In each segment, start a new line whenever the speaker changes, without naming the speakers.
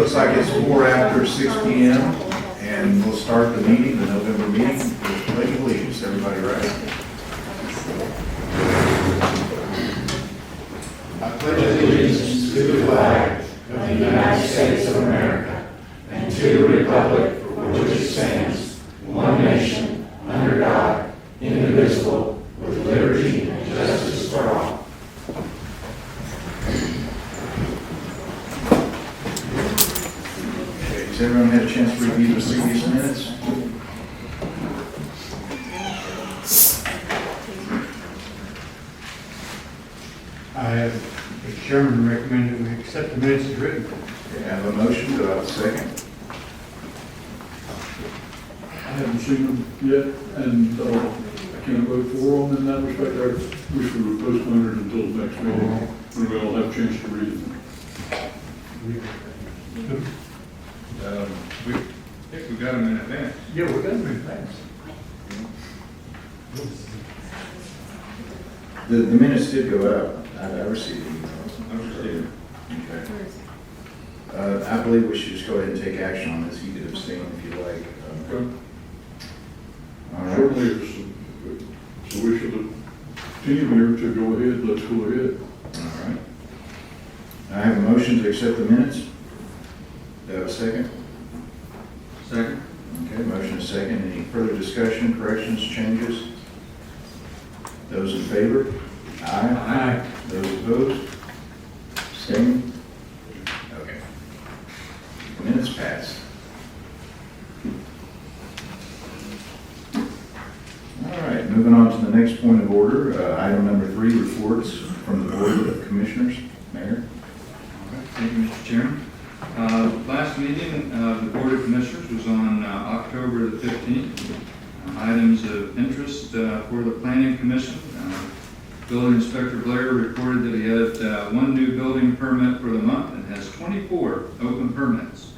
looks like it's 4 after 6 p.m. and we'll start the meeting, the November meeting, with pledge of allegiance. Everybody rise. I pledge allegiance to the flag of the United States of America and to the republic for which it stands, one nation, under God, indivisible, with liberty and justice for all. Okay, has everyone had a chance to review the previous minutes?
I have, the chairman recommended we accept the minutes as written.
Okay, I have a motion, do I have a second?
I haven't seen them yet, and I can't vote for them in that respect. I wish we would postpone it until the next meeting, when we all have a chance to read them.
I think we got them in advance.
Yeah, we got them in advance.
The minutes did go out. I received them.
I received them.
Okay. I believe we should just go ahead and take action on this. You could abstain if you like.
Okay.
All right.
Certainly, it's the wish of the team here to go ahead, let's go ahead.
All right. I have a motion to accept the minutes. Do I have a second?
Second?
Okay, motion is second. Any further discussion, corrections, changes? Those in favor? Aye. Those opposed? Abstaining? Okay. Minutes passed. All right, moving on to the next point of order, item number 3, reports from the Board of Commissioners. Mayor?
All right, thank you, Mr. Chairman. Last meeting, the Board of Commissioners was on October the 15th. Items of interest for the Planning Commission. Building Inspector Blair reported that he had one new building permit for the month and has 24 open permits.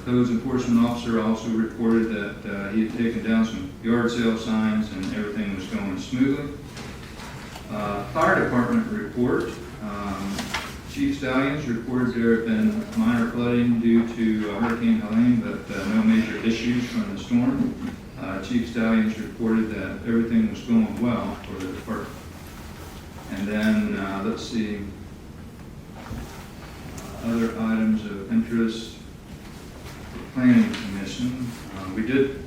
Codes Enforcement Officer also reported that he had taken down some yard sale signs and everything was going smoothly. Fire Department report. Chief Stallions reported there had been minor flooding due to Hurricane Helene, but no major issues from the storm. Chief Stallions reported that everything was going well for the department. And then, let's see, other items of interest. Planning Commission. We did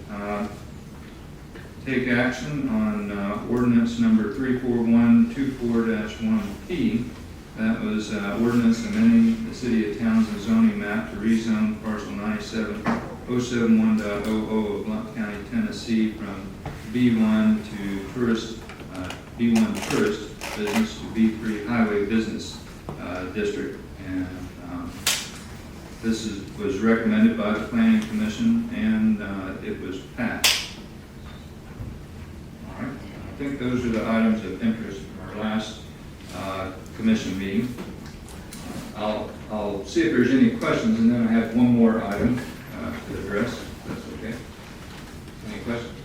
take action on ordinance number 34124-1P. That was ordinance amending the City of Townsend zoning map to rezone parcel 97071.00 of Blount County, Tennessee from B1 to tourist, B1 tourist business to B3 highway business district. And this was recommended by the Planning Commission, and it was passed. All right. I think those are the items of interest from our last commission meeting. I'll see if there's any questions, and then I have one more item to address. If that's okay. Any questions?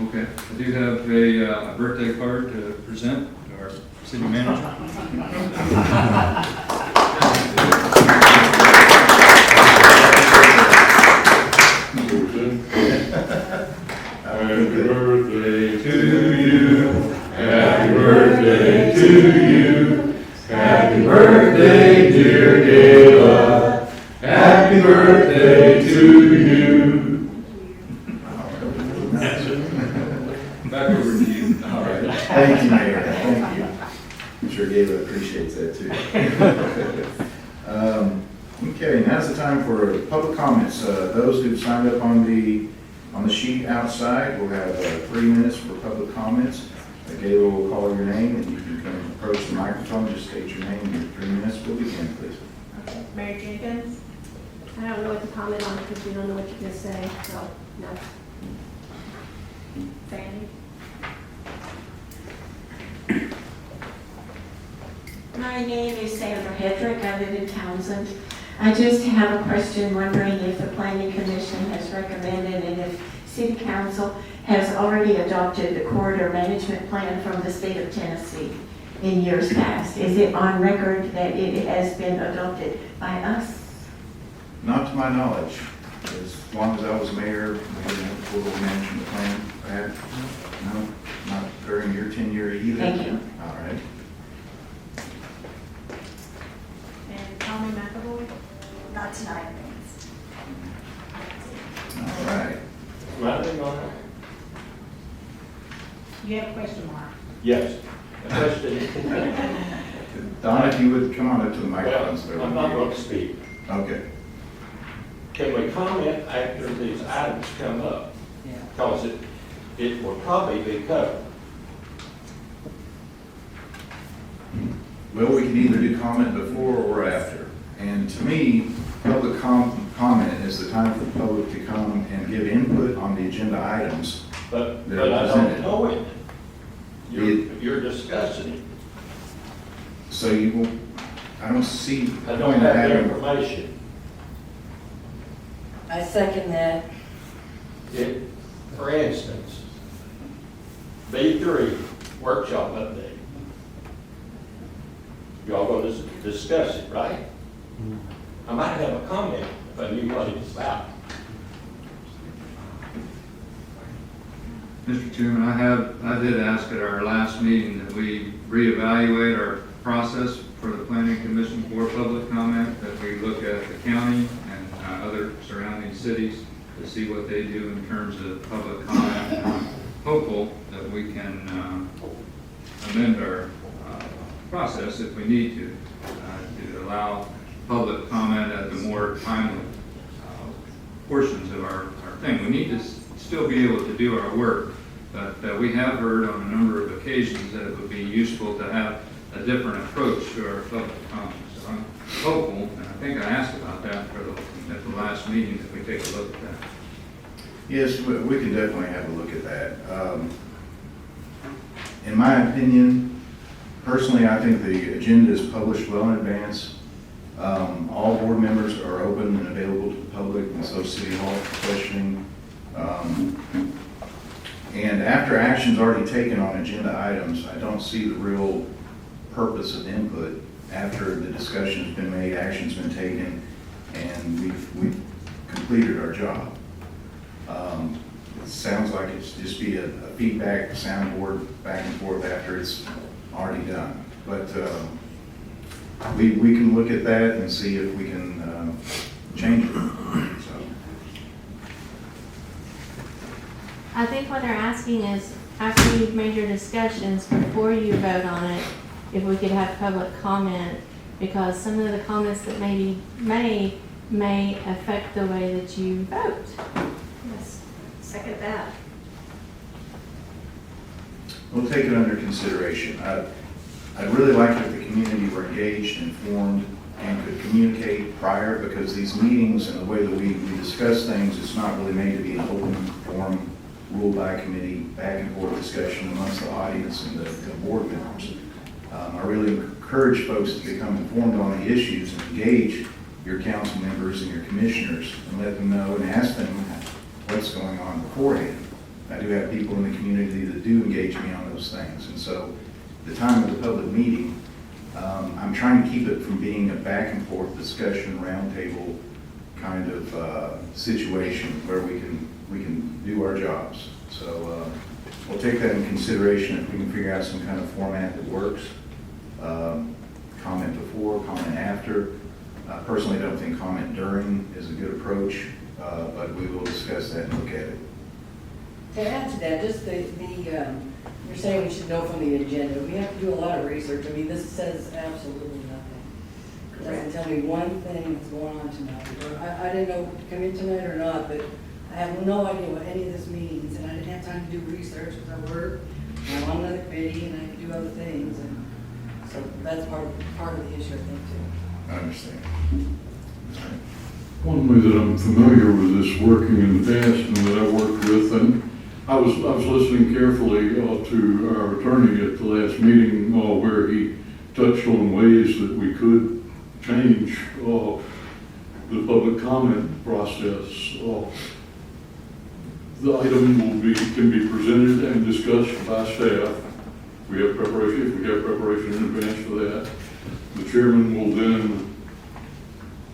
Okay. I do have a birthday card to present to our city manager.
Happy birthday to you. Happy birthday to you. Happy birthday, dear Gayla. Happy birthday to you.
Back over to you.
All right. Thank you, Mayor. Thank you. I'm sure Gayla appreciates that too. Okay, now's the time for public comments. Those who've signed up on the sheet outside will have 3 minutes for public comments. Gayla will call your name and you can come approach the microphone, just state your name and your 3 minutes will begin, please.
Okay, Mary Jenkins. I don't know what to comment on because we don't know what you're going to say, so no. Sandy.
My name is Sandra Hedrick. I live in Townsend. I just have a question, wondering if the Planning Commission has recommended and if City Council has already adopted the corridor management plan from the state of Tennessee. in years past? Is it on record that it has been adopted by us?
Not to my knowledge. As long as I was mayor, we didn't have a portable management plan. Pat? No, not during your tenure either.
Thank you.
All right.
And Tommy McAvoy?
Not tonight, thanks.
All right.
Nothing on it?
You have a question, Mark?
Yes. The question,
Don, if you would come on up to the microphone. so
well, I'm not going to speak.
Okay.
Can we comment after these items come up? Because it will probably be covered.
Well, we can either do comment before or after. And to me, public comment is the time for the public to come and give input on the agenda items.
But
They're
I don't
presented.
know it. You're discussing it.
So you will, I don't see.
I don't have the information.
I second that.
For instance, B3, workshop update. Y'all going to discuss it, right? I might have a comment if I knew what it's about.
Mr. Chairman, I did ask at our last meeting that we reevaluate our process for the planning commission for public comment, that we look at the county and other surrounding cities to see what they do in terms of public comment. And I'm hopeful that we can amend our process if we need to allow public comment at the more timely portions of our thing. We need to still be able to do our work, but we have heard on a number of occasions that it would be useful to have a different approach to our public comment. So I'm hopeful, and I think I asked about that at the last meeting, that we take a look at that.
Yes, we can definitely have a look at that. In my opinion, personally, I think the agenda is published well in advance. All board members are open and available to the public, and so City Hall for questioning. And after action's already taken on agenda items, I don't see the real purpose of input. After the discussion's been made, action's been taken, and we've completed our job. It sounds like it's just be a feedback soundboard back and forth after it's already done. But we can look at that and see if we can change it. So.
I think what they're asking is, after you've made your discussions, before you vote on it, if we could have public comment, because some of the comments that maybe may affect the way that you vote. Yes, second that.
We'll take it under consideration. I'd really like if the community were engaged, informed, and could communicate prior, because these meetings and the way that we discuss things, it's not really made to be an open forum, ruled by committee, back and forth discussion amongst the audience and the board members. I really encourage folks to become informed on the issues and engage your council members and your commissioners and let them know and ask them what's going on beforehand. I do have people in the community that do engage me on those things. And so the time of the public meeting, I'm trying to keep it from being a back and forth discussion, roundtable kind of situation where we can do our jobs. So we'll take that in consideration if we can figure out some kind of format that works. Comment before, comment after. I personally don't think comment during is a good approach, but we will discuss that and look at it.
To add to that, just you're saying we should know from the agenda. We have to do a lot of research. I mean, this says absolutely nothing. It doesn't tell me one thing that's going on tonight. Or I didn't know to come in tonight or not, but I have no idea what any of this means, and I didn't have time to do research because I work, I'm on another committee, and I can do other things, and so that's part of the issue, I think, too.
I understand.
One way that I'm familiar with this working in the past and that I worked with, and I was listening carefully to our attorney at the last meeting where he touched on ways that we could change the public comment process. The item can be presented and discussed by staff We have preparation, if we have preparation in advance for that. The chairman will then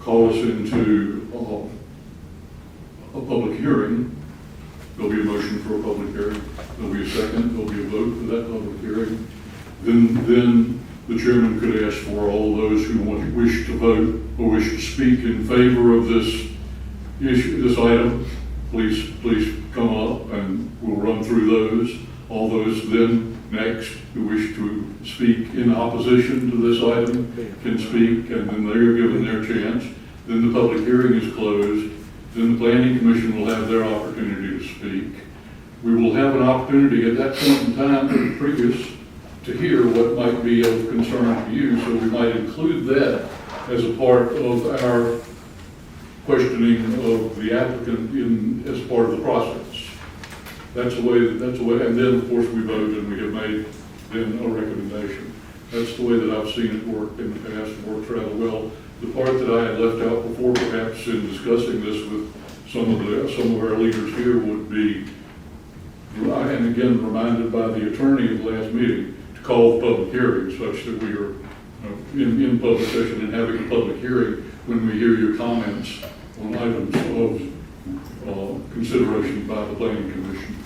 call us into a public hearing. There'll be a motion for a public hearing. There'll be a second, there'll be a vote for that public hearing. Then the chairman could ask for all those who wish to vote or wish to speak in favor of this issue, this item. Please come up and we'll run through those. All those then next who wish to speak in opposition to this item can speak, and then they're given their chance. Then the public hearing is closed. Then the planning commission will have their opportunity to speak. We will have an opportunity at that point in time, previous, to hear what might be of concern to you, so we might include that as a part of our questioning of the applicant as part of the process. That's the way, and then of course we vote and we have made then a recommendation. That's the way that I've seen it work in the past, and worked rather well. The part that I had left out before, perhaps in discussing this with some of our leaders here, would be, and again reminded by the attorney at the last meeting, to call the public hearing such that we are in public session and having a public hearing when we hear your comments on items of consideration by the planning commission.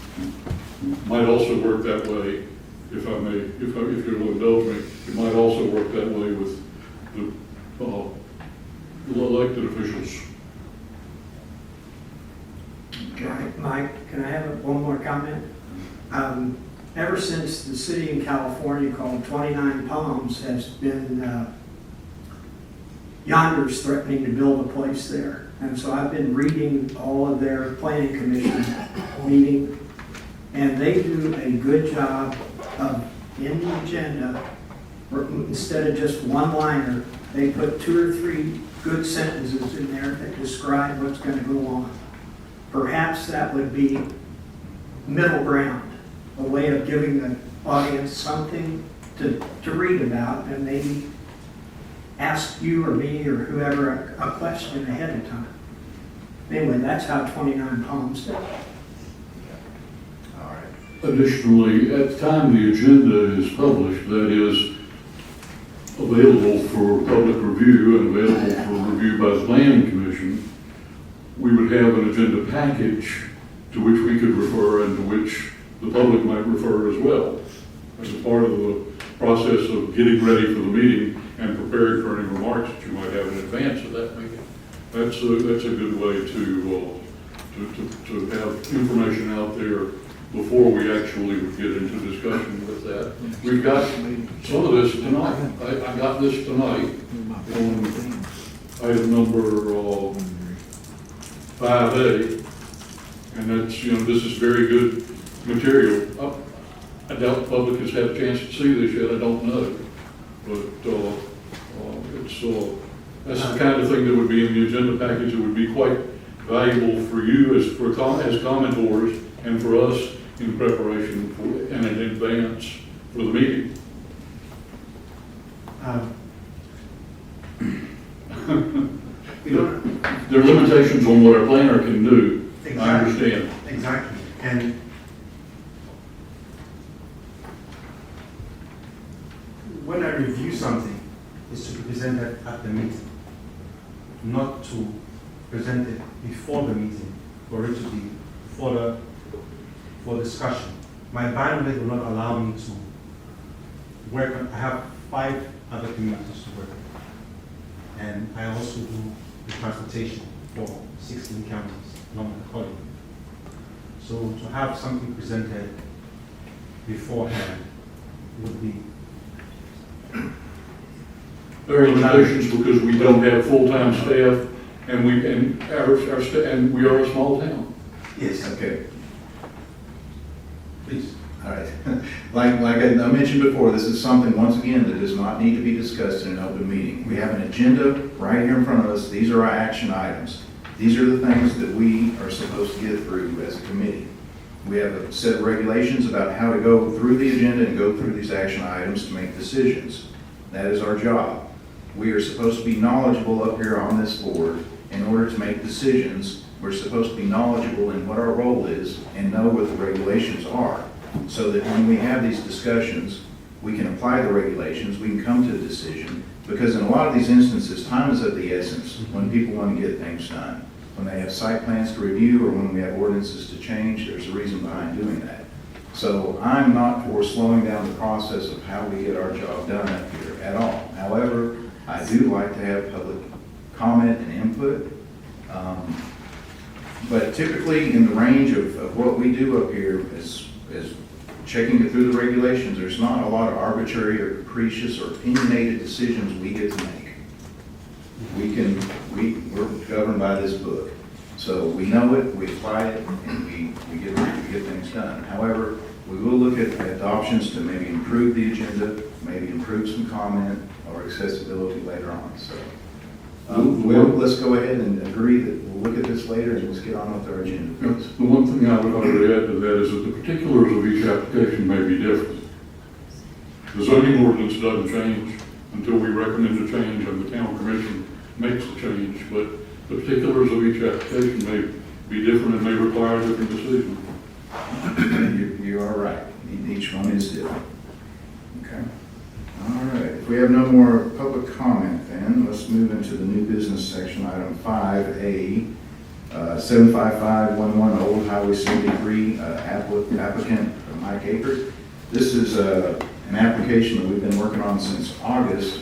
Might also work that way, if you'll indulge me, it might also work that way with the elected officials.
Mike, can I have one more comment? Ever since the city in California called 29 Palms has been Yonder's threatening to build a place there. And so I've been reading all of their planning commission meeting, and they do a good job of, in the agenda, instead of just one-liner, they put 2 or 3 good sentences in there that describe what's going to go on. Perhaps that would be middle ground, a way of giving the audience something to read about, and maybe ask you or me or whoever a question ahead of time. Anyway, that's how 29 Palms does.
All right.
Additionally, at the time the agenda is published, that is available for public review and available for review by the planning commission, we would have an agenda package to which we could refer and to which the public might refer as well, as a part of the process of getting ready for the meeting and preparing for any remarks that you might have in advance of that meeting. That's a good way to have information out there before we actually would get into discussion with that. We've got some of this tonight. I got this tonight on item number 5A, and that's, this is very good material. I doubt the public has had a chance to see this yet, I don't know. But that's the kind of thing that would be in the agenda package that would be quite valuable for you as commentors and for us in preparation for and in advance for the meeting. There are limitations on what our planner can do.
Exactly.
I understand.
Exactly. And
when I review something, is to present it at the meeting, not to present it before the meeting, for it to be for discussion. My bandwidth will not allow me to work on, I have 5 other committees to work on. And I also do the transportation for 16 counties, not accordingly. So to have something presented beforehand would be
There are limitations because we don't have full-time staff, and we are a small town.
yes.
Okay.
Please.
All right. Like I mentioned before, this is something, once again, that does not need to be discussed in an open meeting. We have an agenda right here in front of us. These are our action items. These are the things that we are supposed to get through as a committee. We have a set of regulations about how to go through the agenda and go through these action items to make decisions. That is our job. We are supposed to be knowledgeable up here on this board in order to make decisions. We're supposed to be knowledgeable in what our role is and know what the regulations are, so that when we have these discussions, we can apply the regulations, we can come to a decision, because in a lot of these instances, time is of the essence when people want to get things done. When they have site plans to review or when we have ordinances to change, there's a reason behind doing that. So I'm not for slowing down the process of how we get our job done up here at all. However, I do like to have public comment and input. But typically, in the range of what we do up here is checking it through the regulations. There's not a lot of arbitrary or capricious or opinionated decisions we get to make. We're governed by this book. So we know it, we apply it, and we get things done. However, we will look at options to maybe improve the agenda, maybe improve some comment or accessibility later on, so. Let's go ahead and agree that we'll look at this later and let's get on with our agenda.
Yes, the one thing I would add to that is that the particulars of each application may be different. The zoning ordinance doesn't change until we recommend a change and the town commission makes the change, but the particulars of each application may be different and may require a different decision.
You are right. Each one is different. Okay. All right. If we have no more public comment, then let's move into the new business section, item 5A, 75511 Old Highway 73, applicant Mike Akers. This is an application that we've been working on since August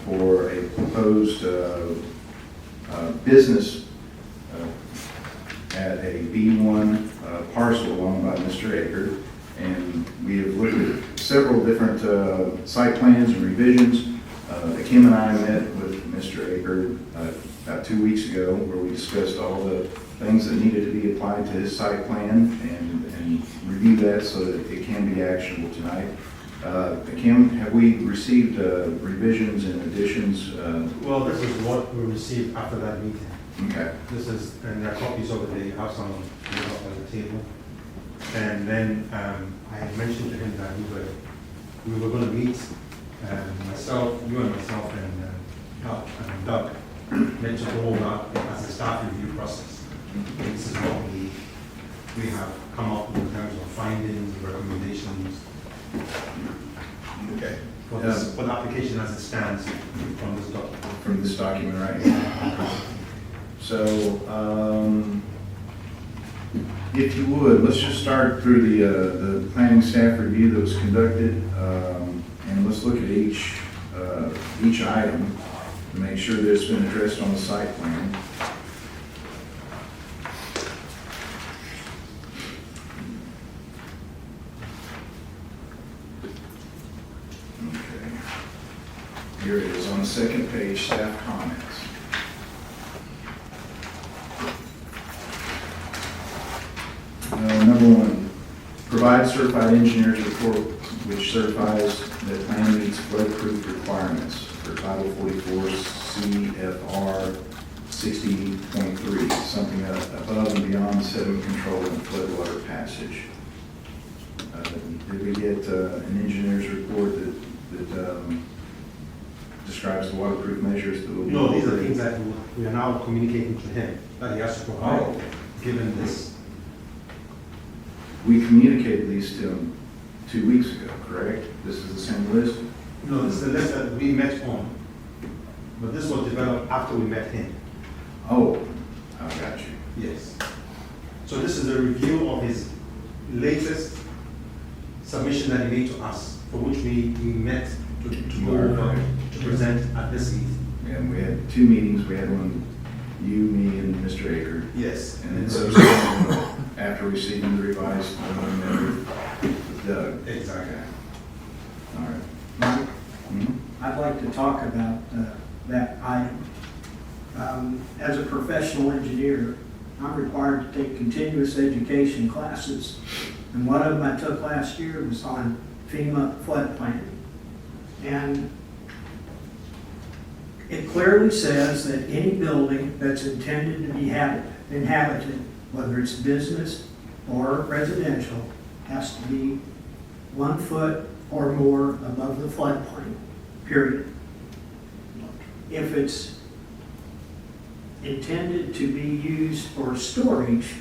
for a proposed business at a B1 parcel owned by Mr. Aker. And we have looked at several different site plans and revisions. Kim and I met with Mr. Aker about 2 weeks ago where we discussed all the things that needed to be applied to his site plan and review that so that it can be actionable tonight. Kim, have we received revisions and additions?
Well, this is what we received after that meeting.
Okay.
This is, and there are copies over there, you have some on the table. And then I had mentioned to him that we were going to meet, myself, you and myself, and Doug, meant to go over as a staff review process. This is what we have come up with in terms of findings, recommendations.
Okay.
For the application as it stands from this document.
From this document right here. So, if you would, let's just start through the planning staff review that was conducted, and let's look at each item to make sure that it's been addressed on the site plan. Okay. Here it is on the second page, staff comments. Number one, provide certified engineer's report which certifies that plan meets flood-proof requirements for Title 44 CFR 60.3, something above and beyond sediment control and floodwater passage. Did we get an engineer's report that describes the waterproof measures that will be?
No, these are things that we are now communicating to him, that he has to provide, given this.
We communicated these to him 2 weeks ago, correct? This is the same list?
No, this is the list that we met on, but this was developed after we met him.
Oh, I got you.
Yes. So this is a review of his latest submission that he made to us, for which we met to go over, to present at this meeting.
And we had 2 meetings. We had one, you, me, and Mr. Aker.
Yes.
And then subsequently, after receiving the revised one, with Doug.
Exactly.
All right.
Mike,
Mhm.
I'd like to talk about that item. As a professional engineer, I'm required to take continuous education classes. And one of them I took last year was on FEMA flood planning. And it clearly says that any building that's intended to be inhabited, whether it's business or residential, has to be 1 foot or more above the floodplain, period. If it's intended to be used for storage,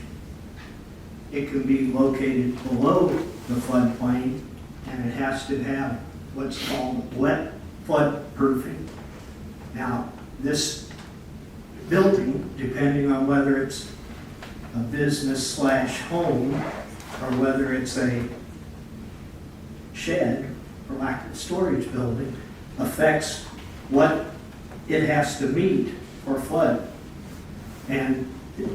it can be located below the floodplain, and it has to have what's called wet flood proofing. Now, this building, depending on whether it's a business / home, or whether it's a shed, for lack of a storage building, affects what it has to meet for flood. And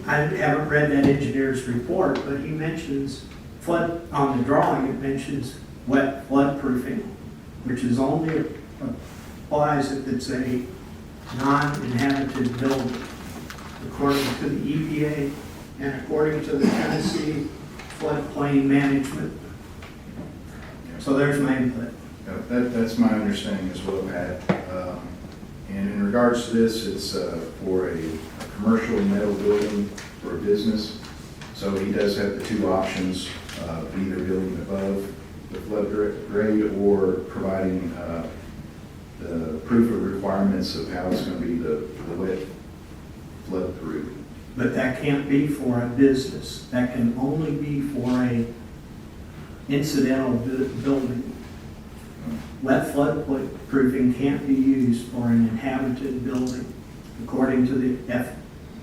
I haven't read that engineer's report, but he mentions flood, on the drawing, it mentions wet flood proofing, which is only applies if it's a non-inhabited building, according to the EPA and according to the Tennessee floodplain management. So there's my input.
That's my understanding as well, Pat. And in regards to this, it's for a commercial metal building for a business. So he does have the two options of either building above the flood grade or providing the proof of requirements of how it's going to be the wet flood through.
But that can't be for a business. That can only be for a incidental building. Wet flood proofing can't be used for an inhabited building, according to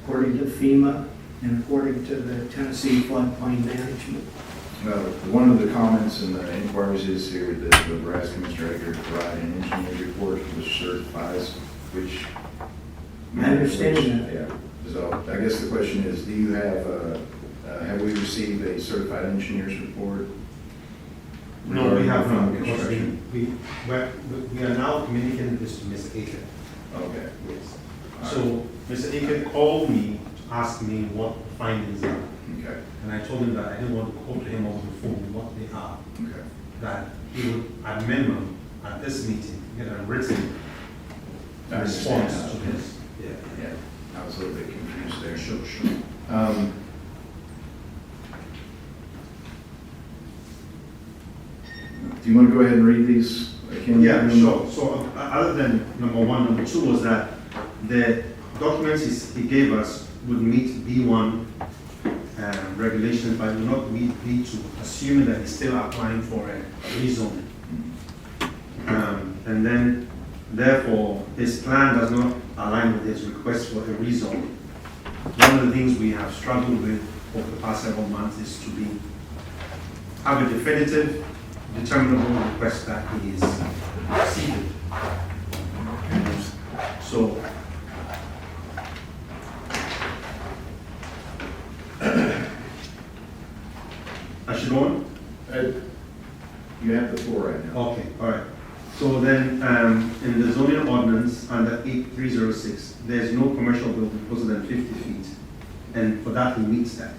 FEMA and according to the Tennessee floodplain management.
One of the comments in the inquiries is here that we're asking Mr. Edgar to provide an engineer's report which certifies which.
I understand that.
Yeah. So I guess the question is, do you have we received a certified engineer's report?
No, we have not,
Regarding
because
construction?
we are now communicating this to Mr. Aiken.
Okay.
Yes. So Mr. Aiken called me to ask me what the findings are.
Okay.
And I told him that I didn't want to quote him over the phone what they are.
Okay.
That he would, at minimum, at this meeting, get a written
I understand
response to
that.
this. Yeah.
Yeah, I was a little bit confused there.
Sure.
Do you want to go ahead and read these again?
Yeah, sure. So other than number one, number two was that the documents he gave us would meet B1 regulations, but would not meet B2, assuming that he's still applying for a rezone. And then, therefore, his plan does not align with his request for a rezone. One of the things we have struggled with over the past several months is to have a definitive, determinable request that he is exceeded. So, I should go on?
You have the floor right now.
Okay, all right. So then, in the zoning ordinance under 8306, there's no commercial building closer than 50 feet. And for that, he meets that.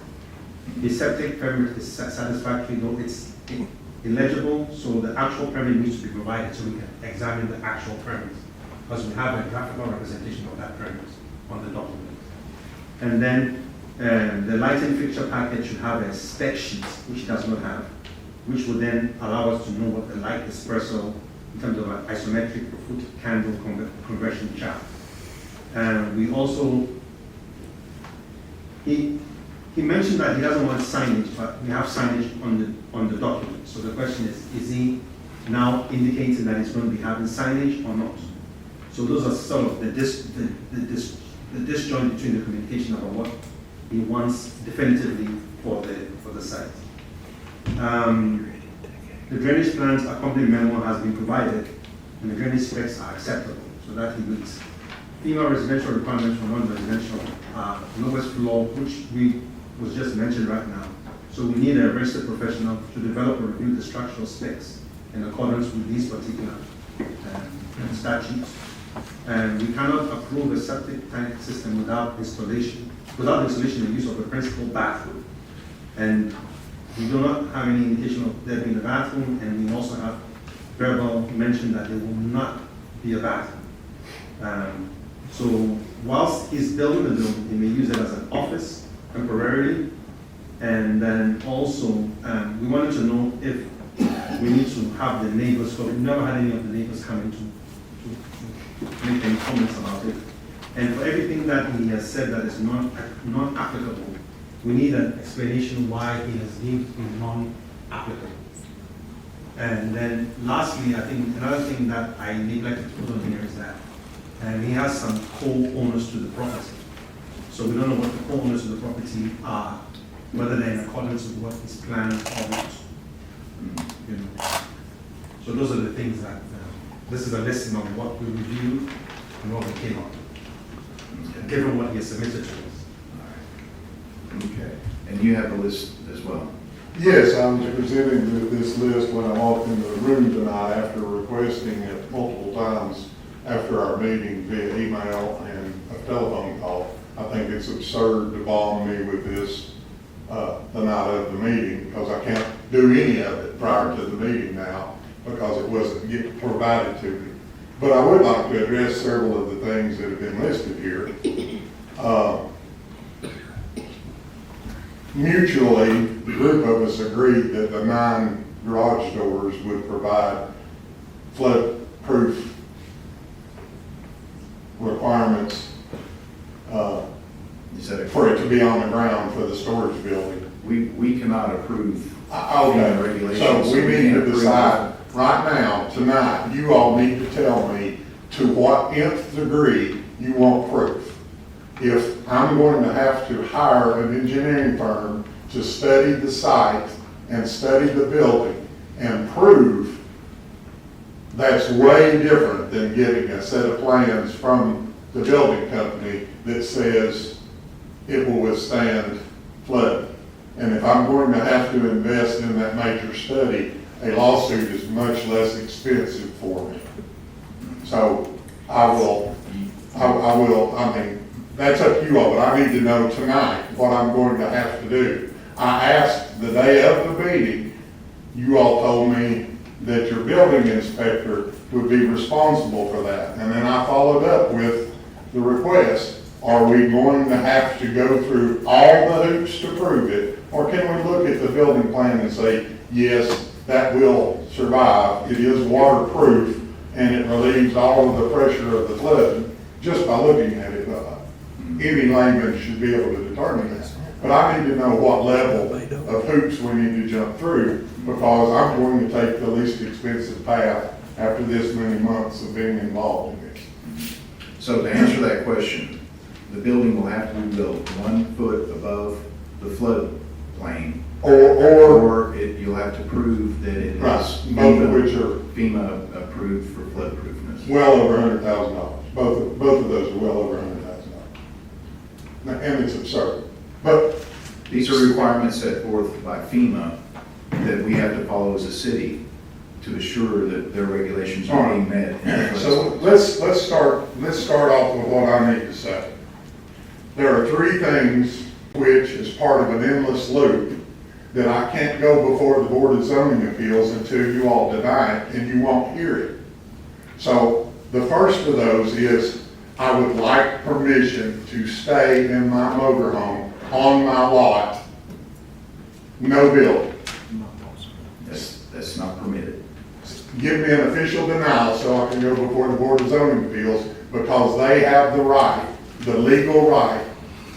The septic permit is satisfactory, though it's illegible, so the actual permit needs to be provided so we can examine the actual permit. Because we have a graphical representation of that permit on the document. And then the lighting fixture package should have a spec sheet, which it does not have, which will then allow us to know what the light dispersal in terms of an isometric foot candle conversion chart. And we also, he mentioned that he doesn't want signage, but we have signage on the document. So the question is he now indicating that he's going to be having signage or not? So those are sort of the disjoint between the communication about what he wants definitively for the site. The drainage plans accompanying memo has been provided, and the drainage specs are acceptable, so that he meets. FEMA residential requirements for non-residential lowest floor, which was just mentioned right now. So we need a registered professional to develop and review the structural specs in accordance with these particular statutes. And we cannot approve a septic tank system without installation and use of a principal bathroom. And we do not have any indication of there being a bathroom, and we also have verbal mention that there will not be a bathroom. So whilst he's building the building, he may use it as an office temporarily. And then also, we wanted to know if we need to have the neighbors, because we've never had any of the neighbors come in to make any comments about it. And for everything that he has said that is not applicable, we need an explanation why he has deemed it non-applicable. And then lastly, I think another thing that I neglected to put on here is that he has some co-owners to the property. So we don't know what the co-owners of the property are, whether they're in accordance with what is planned or not. You know. So those are the things that, this is a lesson on what we reviewed and what we came up with, given what he has submitted to us.
Okay, and you have a list as well?
Yes, I was presenting this list when I walked into the room tonight after requesting it multiple times after our meeting via email and a telephone call. I think it's absurd to bomb me with this the night of the meeting, because I can't do any of it prior to the meeting now because it wasn't provided to me. But I would like to address several of the things that have been listed here. Mutually, the group of us agreed that the 9 garage doors would provide flood-proof requirements for it to be on the ground for the storage building.
We cannot approve
Okay,
regulations.
so we need
can't
to
approve-
decide right now, tonight, you all need to tell me to what nth degree you want proof. If I'm going to have to hire an engineering firm to study the site and study the building and prove, that's way different than getting a set of plans from the building company that says it will withstand flood. And if I'm going to have to invest in that major study, a lawsuit is much less expensive for me. So I mean, that's up to you all, but I need to know tonight what I'm going to have to do. I asked the day of the meeting, you all told me that your building inspector would be responsible for that. And then I followed up with the request, are we going to have to go through all the hoops to prove it? Or can we look at the building plan and say, yes, that will survive, it is waterproof, and it relieves all of the pressure of the flood, just by looking at it. Any layman should be able to determine that. But I need to know what level of hoops we need to jump through, because I'm going to take the least expensive path after this many months of being involved in this.
So to answer that question, the building will have to be built 1 foot above the flood plain, or you'll have to prove that it is
Right, both of which are
FEMA approved for flood proofness.
well over $100,000. Both of those are well over $100,000. And it's absurd. But
These are requirements set forth by FEMA that we have to follow as a city to assure that their regulations are being met. in the flood
so
zone.
let's start off with what I need to say. There are 3 things which is part of an endless loop that I can't go before the Board of Zoning Appeals until you all deny it, and you won't hear it. So the first of those is I would like permission to stay in my motorhome on my lot, no building.
That's not permitted.
Give me an official denial so I can go before the Board of Zoning Appeals, because they have the right, the legal right,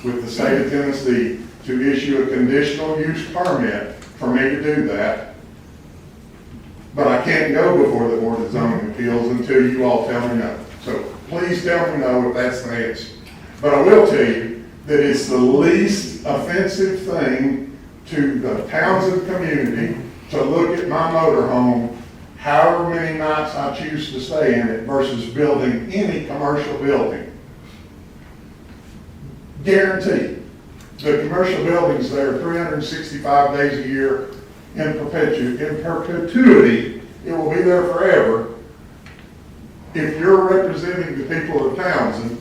with the state of Tennessee to issue a conditional use permit for me to do that. But I can't go before the Board of Zoning Appeals until you all tell me no. So please tell me no if that's the answer. But I will tell you that it's the least offensive thing to the Townsend community to look at my motorhome however many nights I choose to stay in it versus building any commercial building. Guaranteed. The commercial buildings there 365 days a year in perpetuity. It will be there forever. If you're representing the people of Townsend,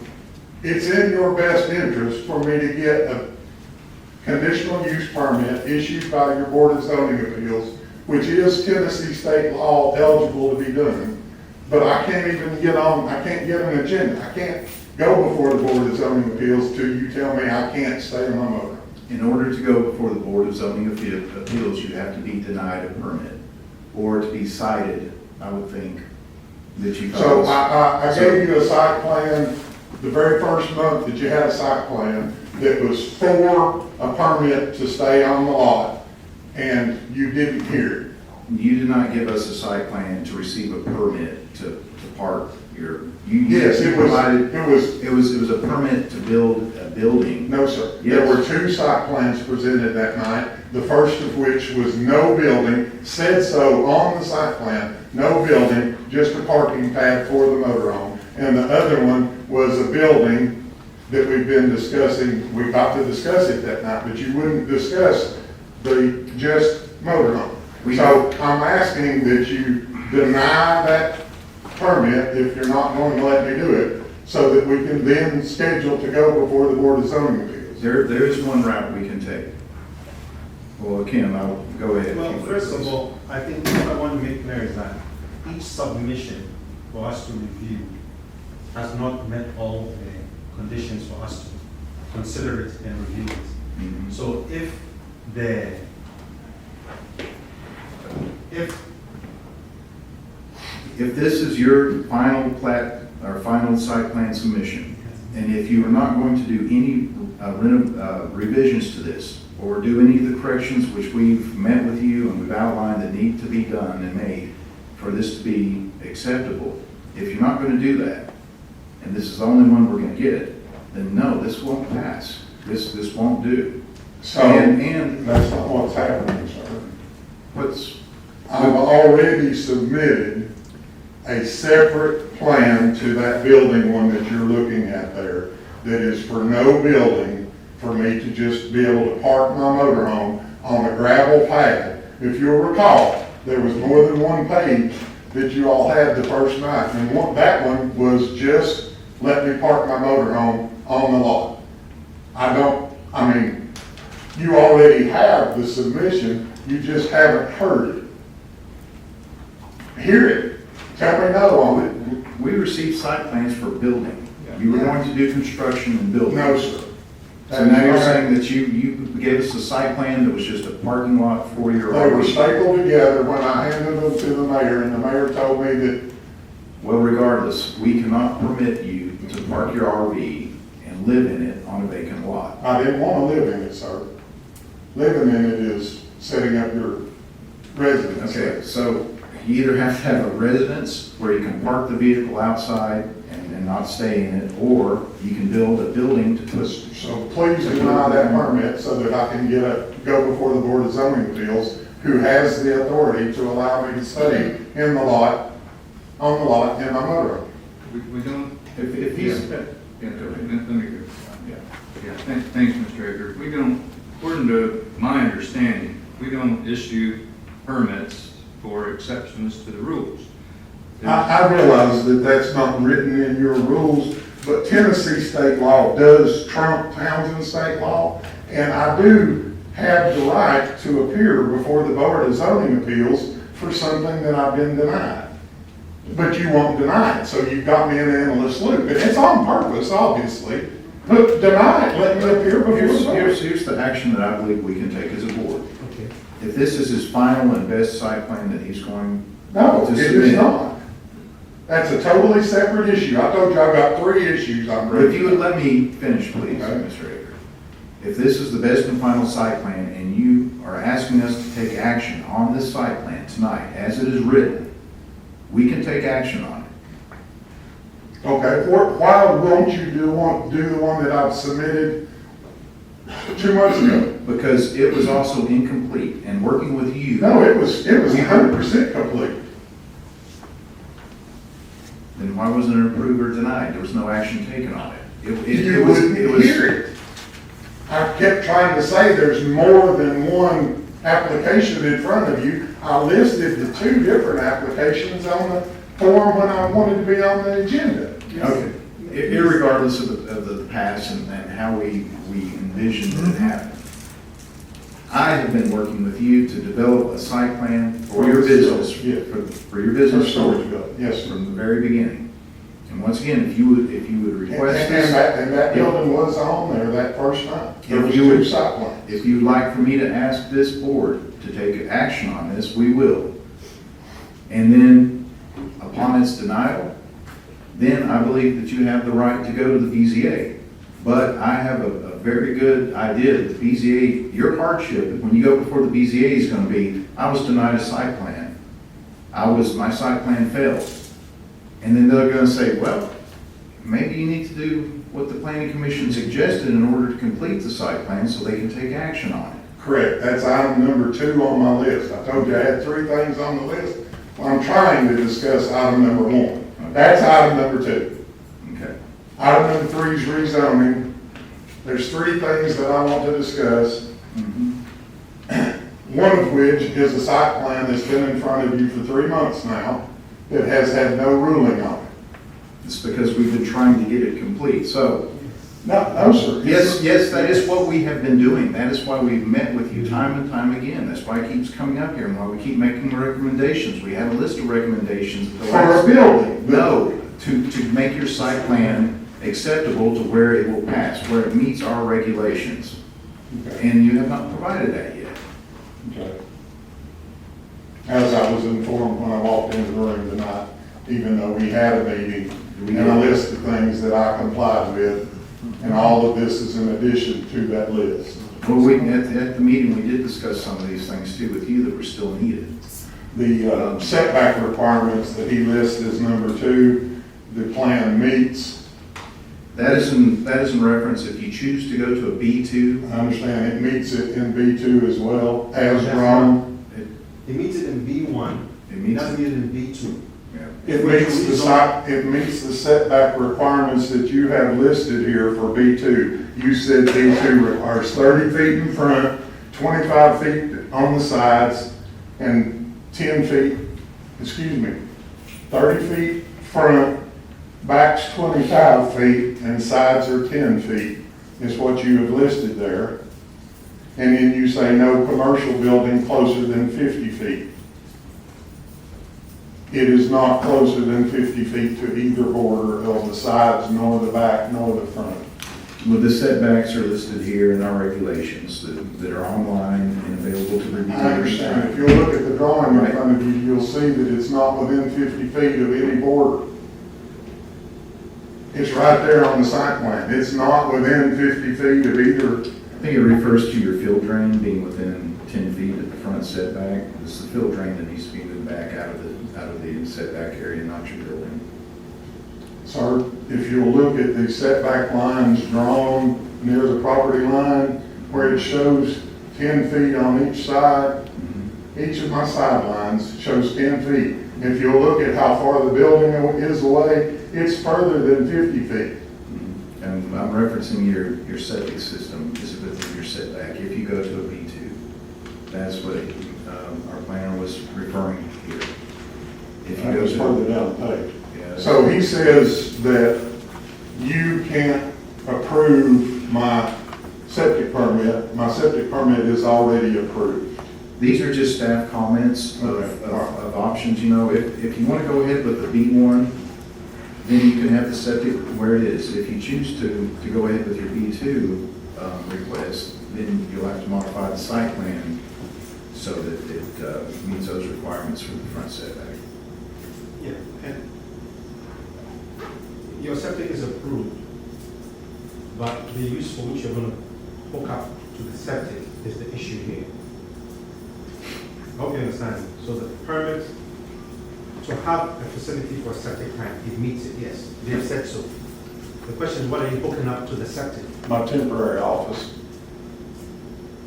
it's in your best interest for me to get a conditional use permit issued by your Board of Zoning Appeals, which is Tennessee state law eligible to be done. But I can't even get on, I can't get an agenda. I can't go before the Board of Zoning Appeals till you tell me I can't stay in my motor.
In order to go before the Board of Zoning Appeals, you have to be denied a permit or to be cited, I would think, that you.
So I gave you a site plan the very first month that you had a site plan that was for a permit to stay on the lot, and you didn't hear it.
You did not give us a site plan to receive a permit to park your, you.
Yes,
you
it was,
provided-
it was,
It was a permit to build a building.
no, sir. There
Yes.
were two site plans presented that night, the first of which was no building, said so on the site plan, no building, just a parking pad for the motorhome. And the other one was a building that we've been discussing, we got to discuss it that night, but you wouldn't discuss the just motorhome. So I'm asking that you deny that permit if you're not going to let me do it, so that we can then schedule to go before the Board of Zoning Appeals.
There is one route we can take. Well, Kim, I'll go ahead.
Well, first of all, I think what I want to make clear is that each submission for us to review has not met all the conditions for us to consider it and review it.
Mhm.
So if
If this is your final plat, or final site plan submission, and if you are not going to do any revisions to this, or do any of the corrections which we've met with you and we've outlined that need to be done and made for this to be acceptable, if you're not going to do that, and this is the only one we're going to get, then no, this won't pass. This won't do.
So,
And
that's not what's happening, sir.
what's,
I've already submitted a separate plan to that building one that you're looking at there, that is for no building, for me to just be able to park my motorhome on a gravel pad. If you'll recall, there was more than one page that you all had the first night, and that one was just, let me park my motorhome on the lot. I mean, you already have the submission, you just haven't heard it. Hear it. Tell me no on it.
we received site plans for building. You were going to do construction and building.
No, sir.
So now you're saying that you gave us a site plan that was just a parking lot for your
They were
RV?
stapled together when I handed them to the mayor, and the mayor told me that,
Well, regardless, we cannot permit you to park your RV and live in it on a vacant lot.
I didn't want to live in it, sir. Living in it is setting up your residence.
Okay, so you either have to have a residence where you can park the vehicle outside and not stay in it, or you can build a building to put.
So please deny that permit so that I can go before the Board of Zoning Appeals, who has the authority to allow me to stay in the lot, on the lot in my motorhome.
We don't,
If he's.
Yeah.
Yeah, go
let
ahead.
me go.
Yeah.
Yeah, thanks, Mr. Eckert. We don't, according to my understanding, we don't issue permits for exceptions to the rules.
I realize that that's not written in your rules, but Tennessee state law does trump Townsend state law, and I do have the right to appear before the Board of Zoning Appeals for something that I've been denied. But you won't deny it, so you've got me in an endless loop, and it's on purpose, obviously, but deny it, let me appear before the board.
Here's the action that I believe we can take as a board.
Okay.
If this is his final and best site plan that he's going
No,
to
it
submit.
is not. That's a totally separate issue. I told you I've got 3 issues I'm
But if you would
ready.
let me finish, please,
Okay.
Mr. Aker. If this is the best and final site plan, and you are asking us to take action on this site plan tonight, as it is written, we can take action on it.
Okay, why won't you do the one that I've submitted 2 months ago?
Because it was also incomplete, and working with you.
No, it was 100% complete.
Then why wasn't it approved or denied? There was no action taken on it.
You wouldn't hear it. I kept trying to say there's more than one application in front of you. I listed the 2 different applications on the form when I wanted to be on the agenda.
Okay. Irregardless of the past and how we envisioned it happen. I have been working with you to develop a site plan for your business,
Yeah.
for your business
storage building, yes, sir.
from the very beginning. And once again, if you would request this,
And that building was on there that first night. There was
If you
2
would-
site plans.
if you'd like for me to ask this board to take action on this, we will. And then upon its denial, then I believe that you have the right to go to the BZA. But I have a very good idea that the BZA, your hardship, when you go before the BZA is gonna be, I was denied a site plan. My site plan failed. And then they're gonna say, well, maybe you need to do what the planning commission suggested in order to complete the site plan so they can take action on it.
Correct, that's item number 2 on my list. I told you I had 3 things on the list. Well, I'm trying to discuss item number 1. That's item number 2.
Okay.
Item number 3 is rezoning. There's 3 things that I want to discuss. One of which is a site plan that's been in front of you for 3 months now that has had no ruling on it.
It's because we've been trying to get it complete. So,
No, sir.
yes, that is what we have been doing. That is why we've met with you time and time again. That's why it keeps coming up here and why we keep making recommendations. We have a list of recommendations.
For a building.
No, to make your site plan acceptable to where it will pass, where it meets our regulations.
Okay.
And you have not provided that yet.
Okay. As I was informed when I walked into the room tonight, even though we had a meeting and a list of things that I complied with, and all of this is in addition to that list.
Well, at the meeting, we did discuss some of these things too with you that were still needed.
The setback requirements that he lists as number 2, the plan meets.
That is in reference, if you choose to go to a B2,
I understand it meets it in B2 as well, as drawn.
It meets it in B1,
it
it
meets,
doesn't meet it in B2.
yeah.
It meets the setback requirements that you have listed here for B2. You said B2 requires 30 feet in front, 25 feet on the sides, and 30 feet front, back's 25 feet, and sides are 10 feet, is what you have listed there. And then you say no commercial building closer than 50 feet. It is not closer than 50 feet to either border of the sides, nor the back, nor the front.
Well, the setbacks are listed here in our regulations that are online and available to review.
I understand. If you look at the drawing in front of you, you'll see that it's not within 50 feet of any border. It's right there on the site plan. It's not within 50 feet of either.
I think it refers to your field drain being within 10 feet of the front setback. It's the field drain that needs to be moved back out of the setback area, not your building.
Sir, if you'll look at the setback lines drawn near the property line, where it shows 10 feet on each side, each of my sidelines shows 10 feet. If you'll look at how far the building is away, it's further than 50 feet.
And I'm referencing your septic system is within your setback. If you go to a B2, that's what our planner was referring to here. If you go
It's
to
further down the page.
yeah,
So he says that you can't approve my septic permit. My septic permit is already approved.
these are just staff comments of options. You know, if you want to go ahead with the B1, then you can have the septic where it is. If you choose to go ahead with your B2 request, then you'll have to modify the site plan so that it meets those requirements for the front setback.
Yeah, and your septic is approved, but the use for which you're gonna hook up to the septic is the issue here. I hope you understand. So the permit to have a facility for a septic tank, it meets it, yes, they have said so. The question is, what are you hooking up to the septic,
My temporary office.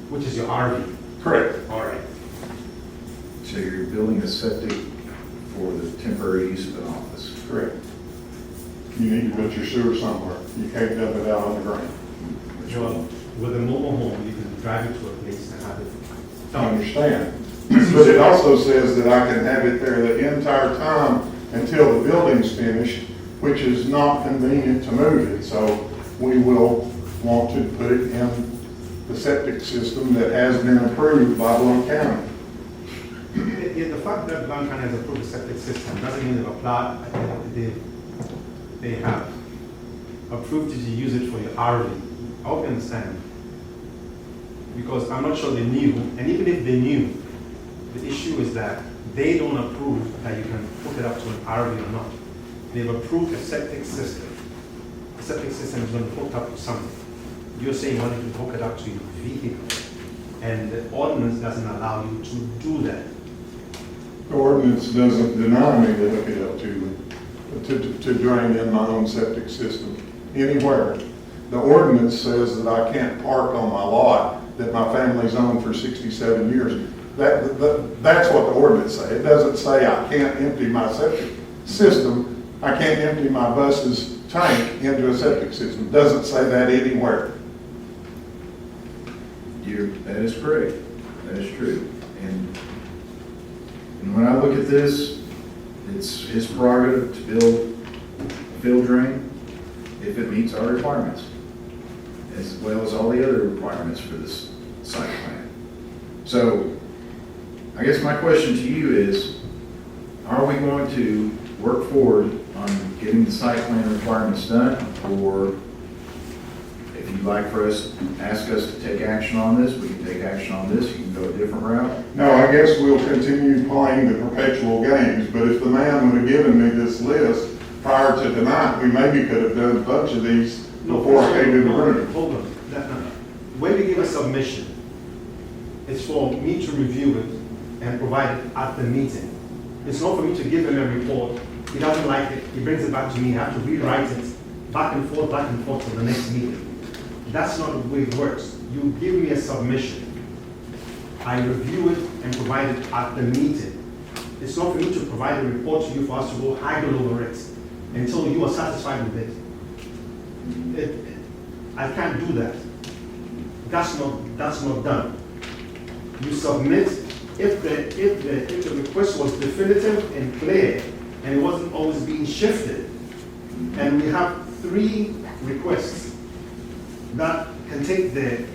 which is your RV?
Correct.
All right.
So you're building a septic for the temporary use of an office.
Correct. You need to put your sewer somewhere. You can't dump it out on the ground.
Well, with a mobile home, you can drive it to a place and have it
I
done.
understand. But it also says that I can have it there the entire time until the building's finished, which is not convenient to move it. So we will want to put it in the septic system that has been approved by Blount County.
Yeah, the fact that Blount County has approved the septic system doesn't mean they've applied, they have approved you to use it for your RV. I hope you understand. Because I'm not sure they knew, and even if they knew, the issue is that they don't approve that you can hook it up to an RV or not. They've approved a septic system. The septic system is going to hook up to something. you're saying you wanted to hook it up to your vehicle, and the ordinance doesn't allow you to do that.
The ordinance doesn't deny me to hook it up to drain in my own septic system anywhere. The ordinance says that I can't park on my lot that my family's owned for 67 years. That's what the ordinance says. It doesn't say I can't empty my septic system, I can't empty my bus's tank into a septic system. It doesn't say that anywhere.
That is correct. That is true. And when I look at this, it's his prerogative to build a field drain if it meets our requirements, as well as all the other requirements for this site plan. So, I guess my question to you is, are we going to work forward on getting the site plan requirements done, or if you'd like for us, ask us to take action on this, we can take action on this, you can go a different route?
No, I guess we'll continue playing the perpetual games, but if the man would have given me this list prior to tonight, we maybe could have done a bunch of these before I came to the room.
Hold on. When we give a submission, it's for me to review it and provide it at the meeting. It's not for me to give him a report. He doesn't like it, he brings it back to me, I have to rewrite it back and forth to the next meeting. That's not the way it works. You give me a submission, I review it and provide it at the meeting. It's not for me to provide a report to you for us to go haggle over it until you are satisfied with it. I can't do that. That's not done. You submit if the request was definitive and clear and it wasn't always being shifted. And we have 3 requests that can take the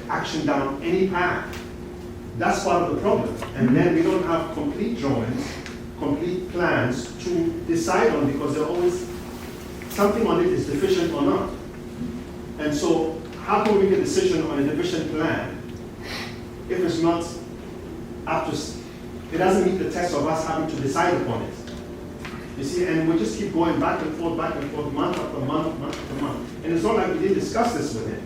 action down any path. That's part of the problem. And then we don't have complete drawings, complete plans to decide on, because there always something on it is deficient or not. And so how can we make a decision on a deficient plan if it's not up to, it doesn't meet the test of us having to decide upon it? You see, and we just keep going back and forth, month after month, month after month. And it's not like we didn't discuss this with him.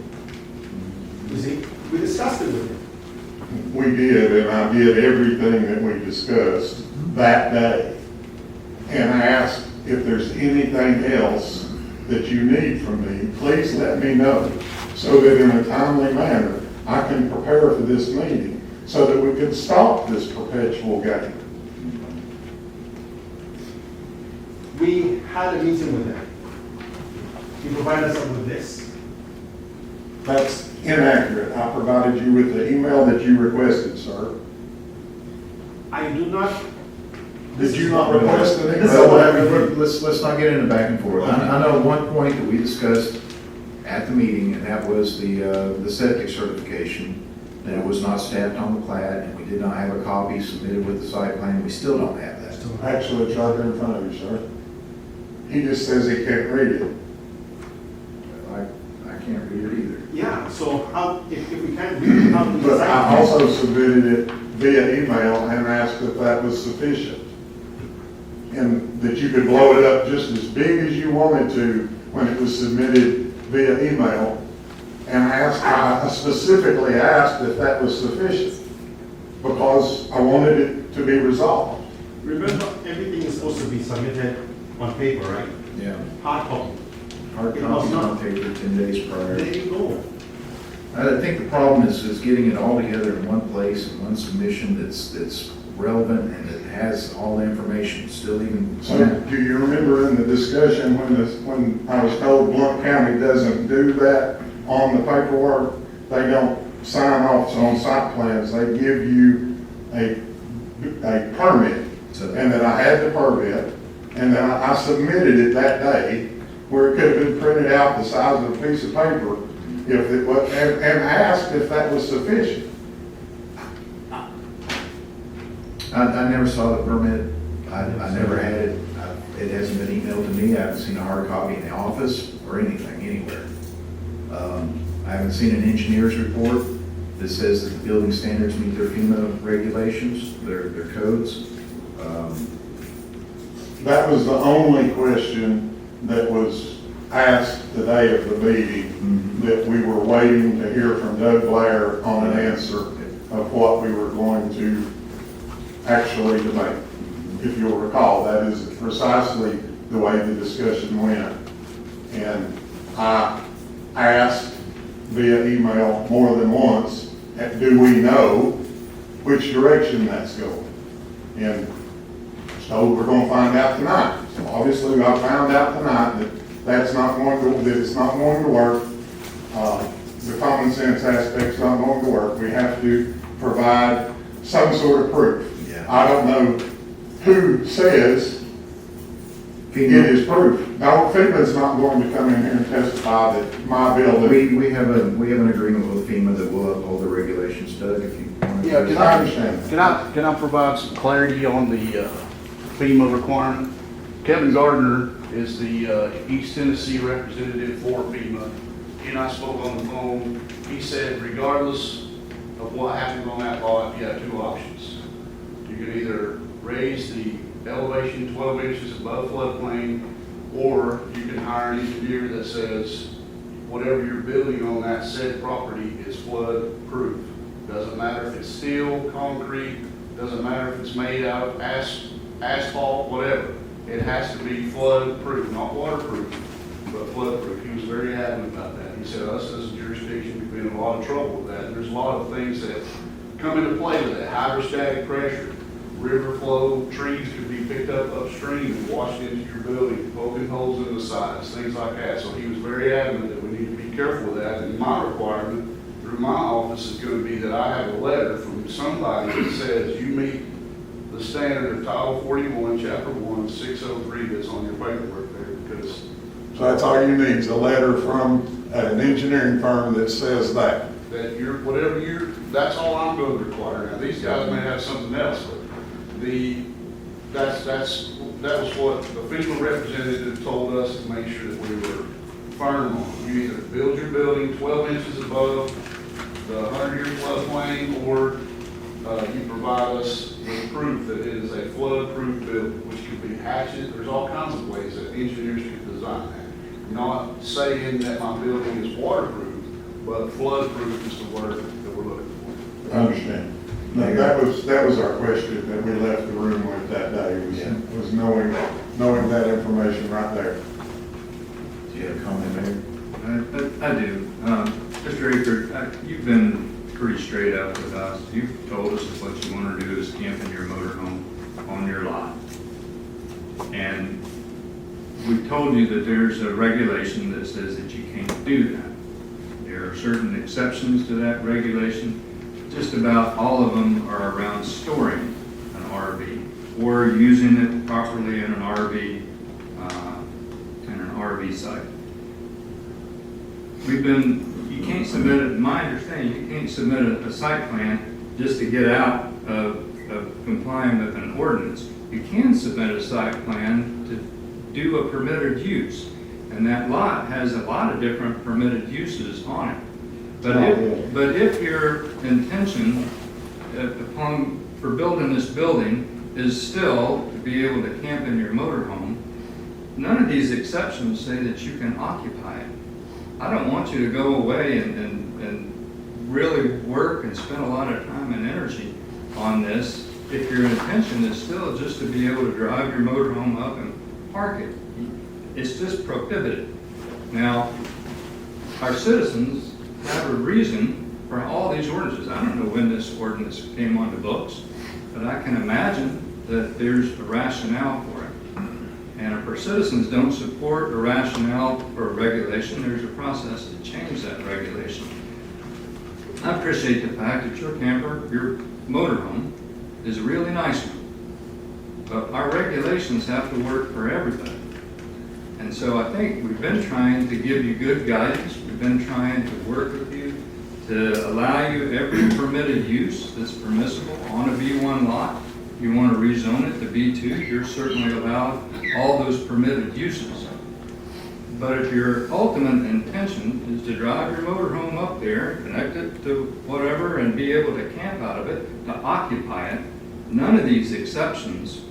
You see, we discussed it with him.
We did, and I did everything that we discussed that day. And I asked if there's anything else that you need from me, please let me know, so that in a timely manner, I can prepare for this meeting, so that we can stop this perpetual game.
We had a meeting with him. He provided us with this.
That's inaccurate. I provided you with the email that you requested, sir.
I do not.
Did you not request an email?
Well, let's not get into back and forth. I know one point that we discussed at the meeting, and that was the septic certification, that it was not stamped on the plat, and we did not have a copy submitted with the site plan. We still don't have that.
Actually, it's right there in front of you, sir. He just says he can't read it.
I can't read it either.
Yeah, so how, if we can't read it, how do we
But
decide?
I also submitted it via email and asked if that was sufficient. And that you could blow it up just as big as you wanted to when it was submitted via email. And I specifically asked if that was sufficient, because I wanted it to be resolved.
Remember, everything is supposed to be submitted on paper, right?
Yeah.
Hard copy.
Hard
It
copy
was not.
on paper 10 days prior.
There you go.
I think the problem is getting it all together in one place, in one submission that's relevant and that has all the information, still even.
So do you remember in the discussion when I was told Blount County doesn't do that on the paperwork? They don't sign off on site plans. They give you a permit, and that I had the permit, and then I submitted it that day, where it could have been printed out the size of a piece of paper, if it was, and asked if that was sufficient.
I never saw the permit. I never had it. It hasn't been emailed to me. I haven't seen a hard copy in the office or anything, anywhere. I haven't seen an engineer's report that says that the building standards meet their FEMA regulations, their codes.
That was the only question that was asked the day of the meeting that we were waiting to hear from Doug Blair on an answer of what we were going to actually debate. If you'll recall, that is precisely the way the discussion went. And I asked via email more than once, do we know which direction that's going? And so we're going to find out tonight. So obviously I found out tonight that that's not going to, that it's not going to work. The common sense aspect's not going to work. We have to provide some sort of proof.
Yeah.
I don't know who says it is proof. No, FEMA's not going to come in here and testify that my building.
We have an agreement with FEMA that will uphold the regulations. Doug, if you want to.
Yeah, can
I understand that.
Can I provide some clarity on the FEMA requirement? Kevin Gardner is the East Tennessee representative for FEMA. He and I spoke on the phone. He said regardless of what happens on that lot, you have two options. You can either raise the elevation 12 inches above floodplain, or you can hire an engineer that says whatever you're building on that said property is flood proof. Doesn't matter if it's steel, concrete, doesn't matter if it's made out of asphalt, whatever. It has to be flood proof, not waterproof, but flood proof. He was very adamant about that. He said us as a jurisdiction, we've been in a lot of trouble with that. And there's a lot of things that come into play with that. Hydrostatic pressure, river flow, trees could be picked up upstream and washed into your building, poking holes in the sides, things like that. So he was very adamant that we need to be careful with that. And my requirement through my office is going to be that I have a letter from somebody that says you meet the standard of Title 41, Chapter 1, 603 that's on your paperwork there, because.
So that's all you need, is a letter from an engineering firm that says that.
That that's all I'm going to require. Now, these guys may have something else, but that was what the FEMA representative told us to make sure that we were firm on. You either build your building 12 inches above the 100-year floodplain, or you provide us with proof that it is a flood-proof building, which could be hatches. There's all kinds of ways that engineers could design that. Not saying that my building is waterproof, but flood-proof is the word that we're looking for.
I understand. No, that was our question that we left the room with that day, was knowing that information right there.
Do you have a comment, Mayor?
I do. Mr. Aker, you've been pretty straight up with us. You've told us that what you want to do is camp in your motorhome on your lot. And we've told you that there's a regulation that says that you can't do that. There are certain exceptions to that regulation. Just about all of them are around storing an RV or using it properly in an RV site. You can't submit it, my understanding, you can't submit a site plan just to get out of complying with an ordinance. You can submit a site plan to do a permitted use, and that lot has a lot of different permitted uses on it. But if your intention for building this building is still to be able to camp in your motorhome, none of these exceptions say that you can occupy it. I don't want you to go away and really work and spend a lot of time and energy on this if your intention is still just to be able to drive your motorhome up and park it. It's just prohibited. Now, our citizens have a reason for all these ordinances. I don't know when this ordinance came on the books, but I can imagine that there's a rationale for it. And if our citizens don't support a rationale for a regulation, there's a process to change that regulation. I appreciate the fact that your camper, your motorhome, is a really nice one. But our regulations have to work for everybody. And so I think we've been trying to give you good guidance. We've been trying to work with you to allow you every permitted use that's permissible on a B1 lot. If you want to rezone it to B2, you're certainly allowed all those permitted uses. But if your ultimate intention is to drive your motorhome up there, connect it to whatever, and be able to camp out of it, to occupy it, none of these exceptions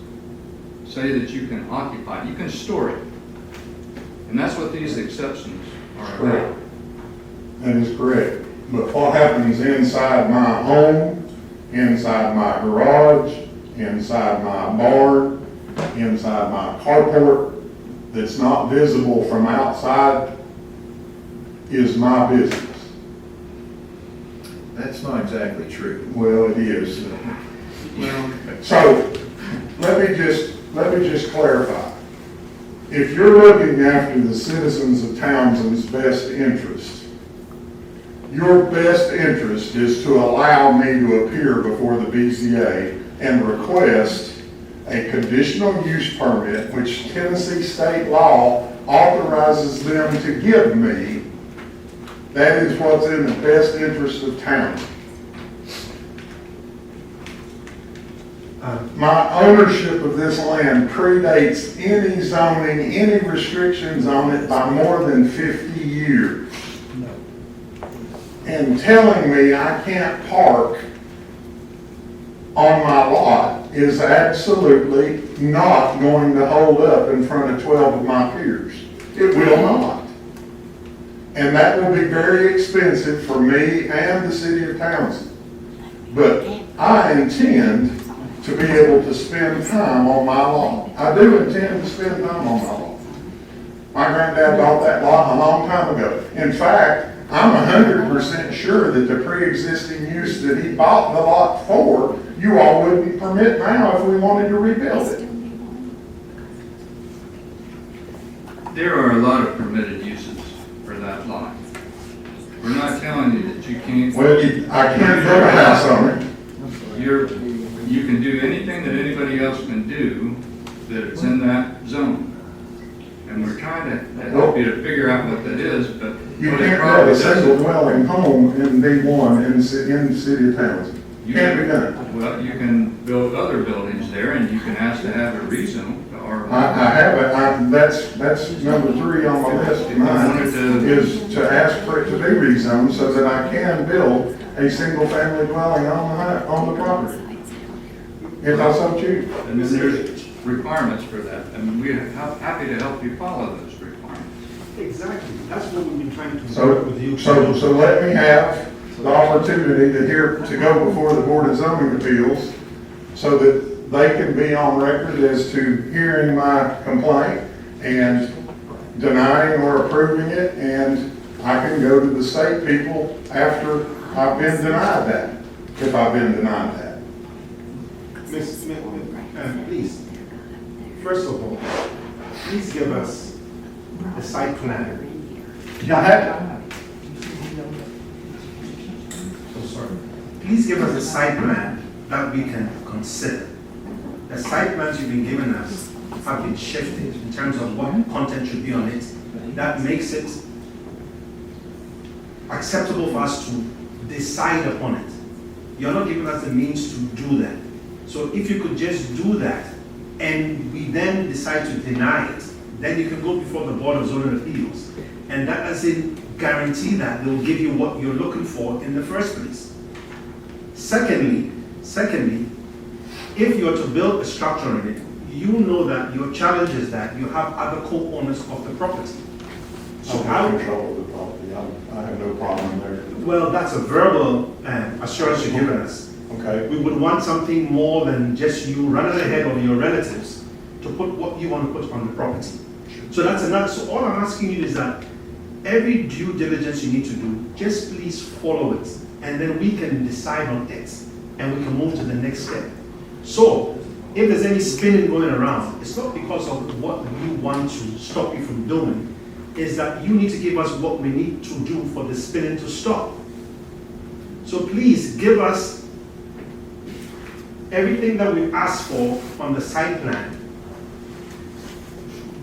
say that you can occupy it. You can store it. And that's what these exceptions are about.
Correct. That is correct. But what happens inside my home, inside my garage, inside my barn, inside my carport, that's not visible from outside, is my business.
That's not exactly true.
Well, it is.
Well,
So, let me just clarify. If you're looking after the citizens of Townsend's best interest, your best interest is to allow me to appear before the BZA and request a conditional use permit, which Tennessee state law authorizes them to give me. That is what's in the best interest of Townsend. My ownership of this land predates any zoning, any restrictions on it by more than 50 years. And telling me I can't park on my lot is absolutely not going to hold up in front of 12 of my peers. It will not. And that will be very expensive for me and the city of Townsend. But I intend to be able to spend time on my lot. I do intend to spend time on my lot. My granddad bought that lot a long time ago. In fact, I'm 100% sure that the pre-existing use that he bought the lot for, you all wouldn't permit now if we wanted to rebuild it.
there are a lot of permitted uses for that lot. We're not telling you that you can't.
Well, I can't build a house on it.
You can do anything that anybody else can do that's in that zone. And we're trying to help you to figure out what that is, but.
You
what it
can't
probably
build a single
doesn't-
dwelling home in B1 in the city of Townsend.
You
Can't be done.
Well, you can build other buildings there, and you can ask to have a rezone to R1.
I haven't, that's number 3 on my list of mine, is to ask for it to be rezoned so that I can build a single-family dwelling on the property. If I so choose.
And then there's requirements for that, and we're happy to help you follow those requirements.
Exactly, that's what we've been trying to
So,
work with you.
so let me have the opportunity to go before the Board of Zoning Appeals so that they can be on record as to hearing my complaint and denying or approving it, and I can go to the state people after I've been denied that, if I've been denied that.
Please, first of all, please give us the site plan.
I have,
So sorry. Please give us a site plan that we can consider. The site plans you've been giving us have been shifted in terms of what content should be on it. That makes it acceptable for us to decide upon it. You're not giving us the means to do that. So if you could just do that, and we then decide to deny it, then you can go before the Board of Zoning Appeals. And that doesn't guarantee that they'll give you what you're looking for in the first place. Secondly, if you're to build a structure in it, you know that your challenge is that you have other co-owners of the property. So
I
how,
have control of the property, I have no problem there.
well, that's a verbal assurance you're giving us.
Okay,
We would want something more than just you running ahead of your relatives to put what you want to put on the property. So that's another, so all I'm asking you is that every due diligence you need to do, just please follow it. And then we can decide on it and we can move to the next step. So if there's any spinning going around, it's not because of what you want to stop you from doing, is that you need to give us what we need to do for the spinning to stop. So please give us everything that we've asked for on the site plan.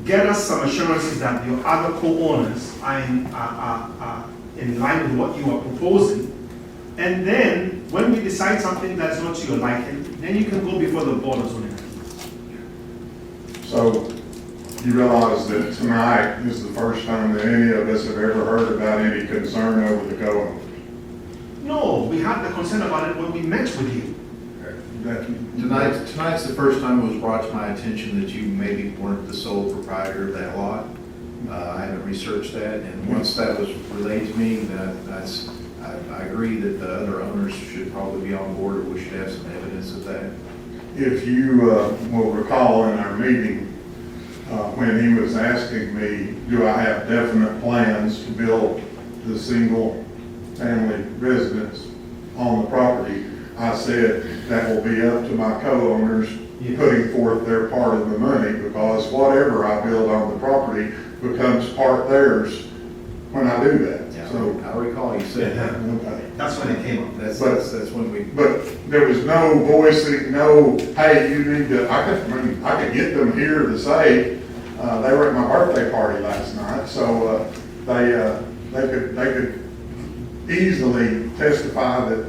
Get us some assurances that your other co-owners are in line with what you are proposing. And then, when we decide something that's not to your liking, then you can go before the Board of Zoning.
so you realize that tonight is the first time that any of us have ever heard about any concern over the co-owners.
No, we had the concern about it when we met with you.
Tonight's the first time it was brought to my attention that you maybe weren't the sole proprietor of that lot. I haven't researched that, and once that was relayed to me, I agree that the other owners should probably be on board, or we should have some evidence of that.
If you will recall in our meeting, when he was asking me, do I have definite plans to build the single-family residence on the property, I said that will be up to my co-owners putting forth their part of the money, because whatever I build on the property becomes part theirs when I do that.
Yeah,
So,
I recall you said that.
okay.
That's when it came up.
That's when we.
But there was no voicing, no, hey, you need to, I could get them here to say, they were at my birthday party last night, so, they could easily testify that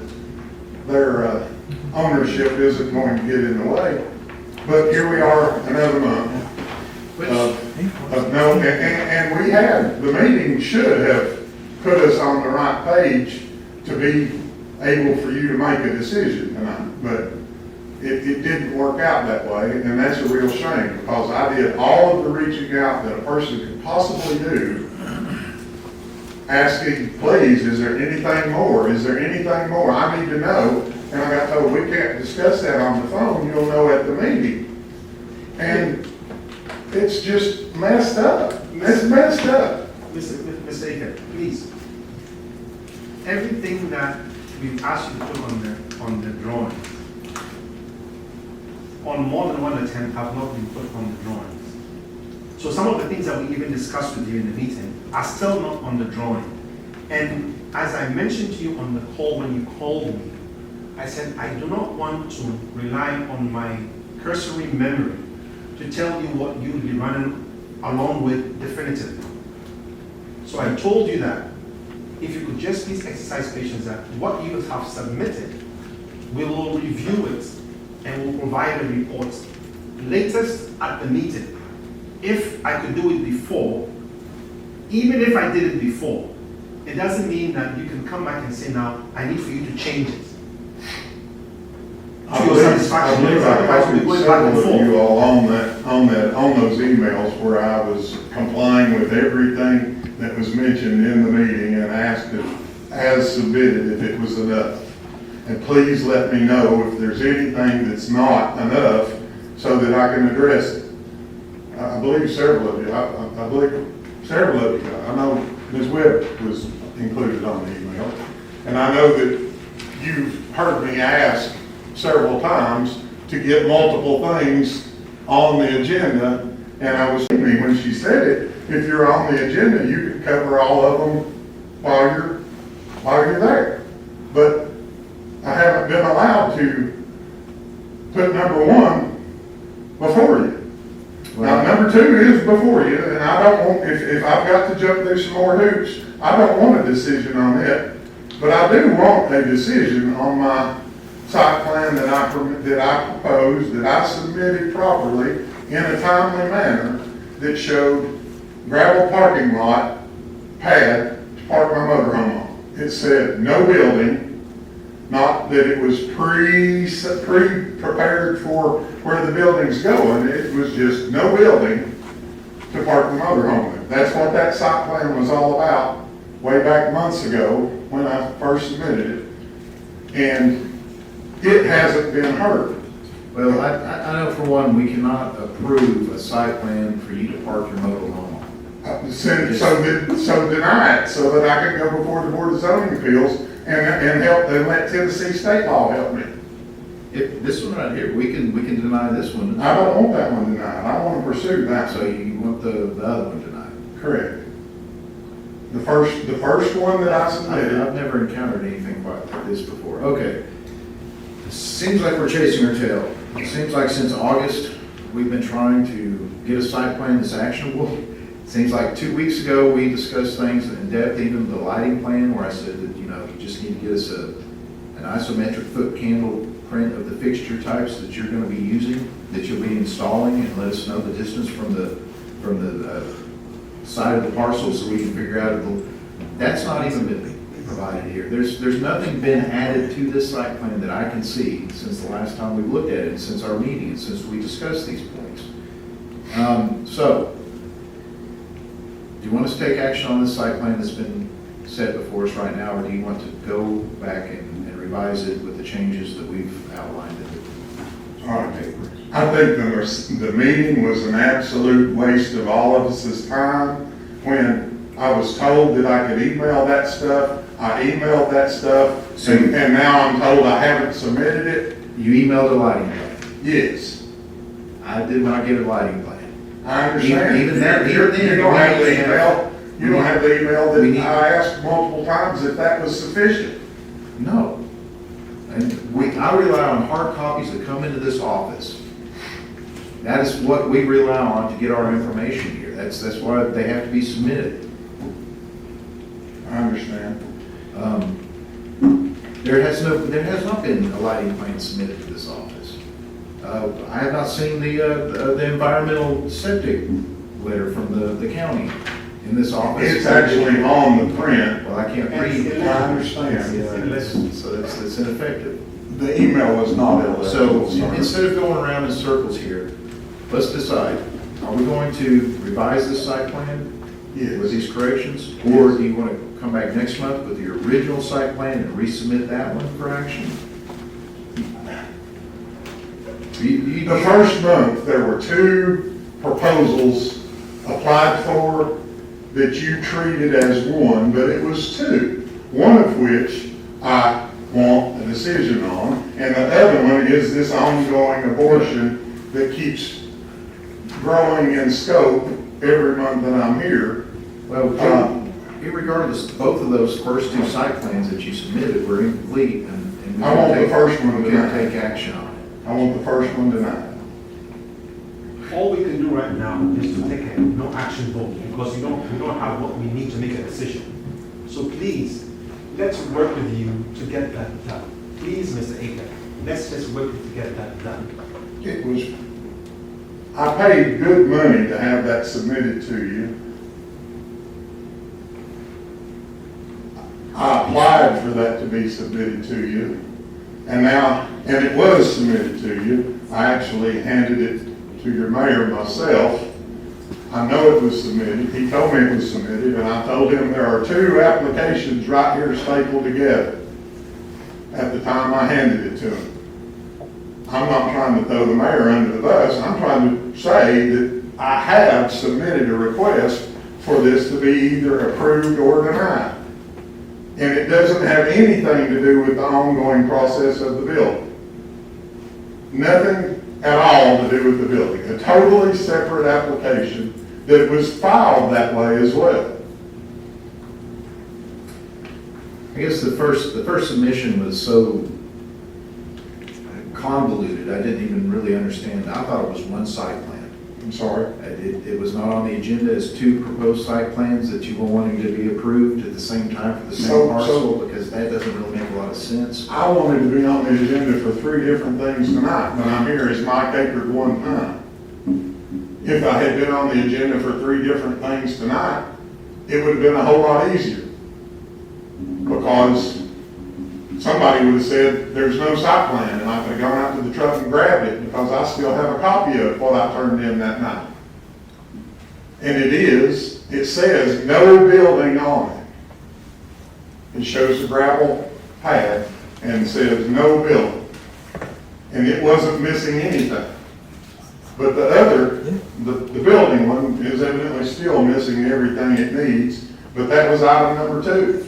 their, ownership isn't going to get in the way. But here we are, another month. No, and we had, the meeting should have put us on the right page to be able for you to make a decision tonight, but it didn't work out that way, and that's a real shame, because I did all of the reaching out that a person could possibly do, asking, please, is there anything more? Is there anything more? I need to know, and I got told, we can't discuss that on the phone, you'll know at the meeting. And it's just messed up. It's messed up.
Mr. Aker, please. Everything that we've asked you to put on the drawing, on more than one attempt, have not been put on the drawings. So some of the things that we even discussed with you in the meeting are still not on the drawing. And as I mentioned to you on the call when you called me, I said I do not want to rely on my cursory memory to tell you what you'll be running along with definitively. So I told you that if you could just please exercise patience, that what you have submitted, we will review it and will provide a report latest at the meeting. If I could do it before, even if I did it before, it doesn't mean that you can come back and say, now, I need for you to change it.
I believe I copied several of you all on those emails where I was complying with everything that was mentioned in the meeting and asked if, as submitted, if it was enough. And please let me know if there's anything that's not enough so that I can address it. I believe several of you, I believe several of you, I know Ms. Webb was included on the email. And I know that you've heard me ask several times to get multiple things on the agenda, and I was thinking when she said it, if you're on the agenda, you can cover all of them while you're there. But I haven't been allowed to put number one before you. Now, number two is before you, and I don't want, if I've got to jump through some more hoops, I don't want a decision on it, but I do want a decision on my site plan that I proposed, that I submitted properly in a timely manner, that showed gravel parking lot pad to park my motorhome on. It said no building, not that it was pre-prepared for where the building's going. It was just no building to park the motorhome in. That's what that site plan was all about way back months ago when I first submitted it. And it hasn't been heard.
Well, I know for one, we cannot approve a site plan for you to park your mobile home on.
So deny it, so that I can go before the Board of Zoning Appeals and help, and let Tennessee state law help me.
If this one right here, we can deny this one.
I don't want that one denied, I want to pursue that.
So you want the other one denied?
Correct. The first one that I submitted.
I've never encountered anything quite like this before. Okay. Seems like we're chasing our tail. It seems like since August, we've been trying to get a site plan that's actionable. It seems like 2 weeks ago, we discussed things in depth, even the lighting plan, where I said that, you just need to get us an isometric foot candle print of the fixture types that you're gonna be using, that you'll be installing, and let us know the distance from the side of the parcel so we can figure out that's not even been provided here. There's nothing been added to this site plan that I can see since the last time we looked at it, since our meeting, since we discussed these points. So you want us to take action on this site plan that's been set before us right now, or do you want to go back and revise it with the changes that we've outlined in the
All right. I think the meeting was an absolute waste of all of us' time. When I was told that I could email that stuff, I emailed that stuff, and now I'm told I haven't submitted it.
You emailed a lighting plan.
Yes,
I did not get a lighting plan.
I understand.
Even that,
You
even then,
don't have the
we have-
email, you don't have the email
we need-
that I asked multiple times if that was sufficient.
No. And I rely on hard copies that come into this office. That is what we rely on to get our information here. That's why they have to be submitted.
I understand.
There has not been a lighting plan submitted to this office. I have not seen the environmental septic letter from the county in this office.
It's actually on the print.
Well, I can't read.
I understand.
So it's ineffective.
The email was not illegible.
So instead of going around in circles here, let's decide, are we going to revise this site plan with
Yes.
these corrections? Or do you want to come back next month with your original site plan and resubmit that one for action?
The first month, there were 2 proposals applied for that you treated as one, but it was 2. One of which I want a decision on, and the other one is this ongoing abortion that keeps growing in scope every month that I'm here.
Well, irregardless, both of those first 2 site plans that you submitted were incomplete, and we
I want the
can
first one
we can
tonight.
take action on it.
I want the first one tonight.
All we can do right now is to take a no action vote because we don't have what we need to make a decision. So please, let's work with you to get that done. Please, Mr. Aker, let's just work to get that done.
It was, I paid good money to have that submitted to you. I applied for that to be submitted to you, and it was submitted to you. I actually handed it to your mayor myself. I know it was submitted. He told me it was submitted, and I told him there are 2 applications right here stapled together at the time I handed it to him. I'm not trying to throw the mayor under the bus. I'm trying to say that I have submitted a request for this to be either approved or denied. And it doesn't have anything to do with the ongoing process of the building. Nothing at all to do with the building. A totally separate application that was filed that way as well.
I guess the first submission was so convoluted, I didn't even really understand. I thought it was one site plan.
I'm sorry.
It was not on the agenda as 2 proposed site plans that you were wanting to be approved at the same time for the same
So-
parcel, because that doesn't really make a lot of sense.
I wanted to be on the agenda for 3 different things tonight, but I'm here as Mike Akert one time. If I had been on the agenda for 3 different things tonight, it would have been a whole lot easier. Because somebody would have said, there's no site plan, and I could have gone out to the truck and grabbed it, because I still have a copy of what I turned in that night. And it says no building on it. It shows the gravel pad and says no building. And it wasn't missing anything. But the other, the building one is evidently still missing everything it needs, but that was item number 2.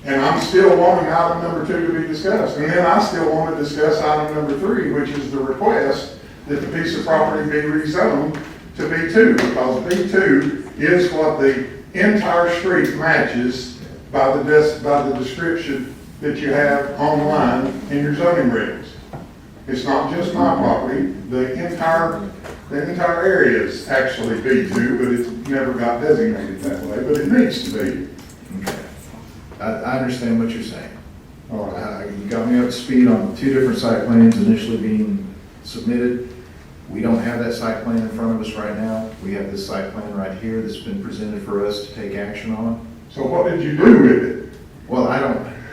And I'm still wanting item number 2 to be discussed. And then I still want to discuss item number 3, which is the request that the piece of property be rezoned to B2, because B2 is what the entire street matches by the description that you have online in your zoning regs. It's not just my property, the entire area is actually B2, but it's never got designated that way, but it needs to be.
Okay. I understand what you're saying.
All right.
You got me up to speed on 2 different site plans initially being submitted. We don't have that site plan in front of us right now. We have this site plan right here that's been presented for us to take action on.
So what did you do with it?
Well,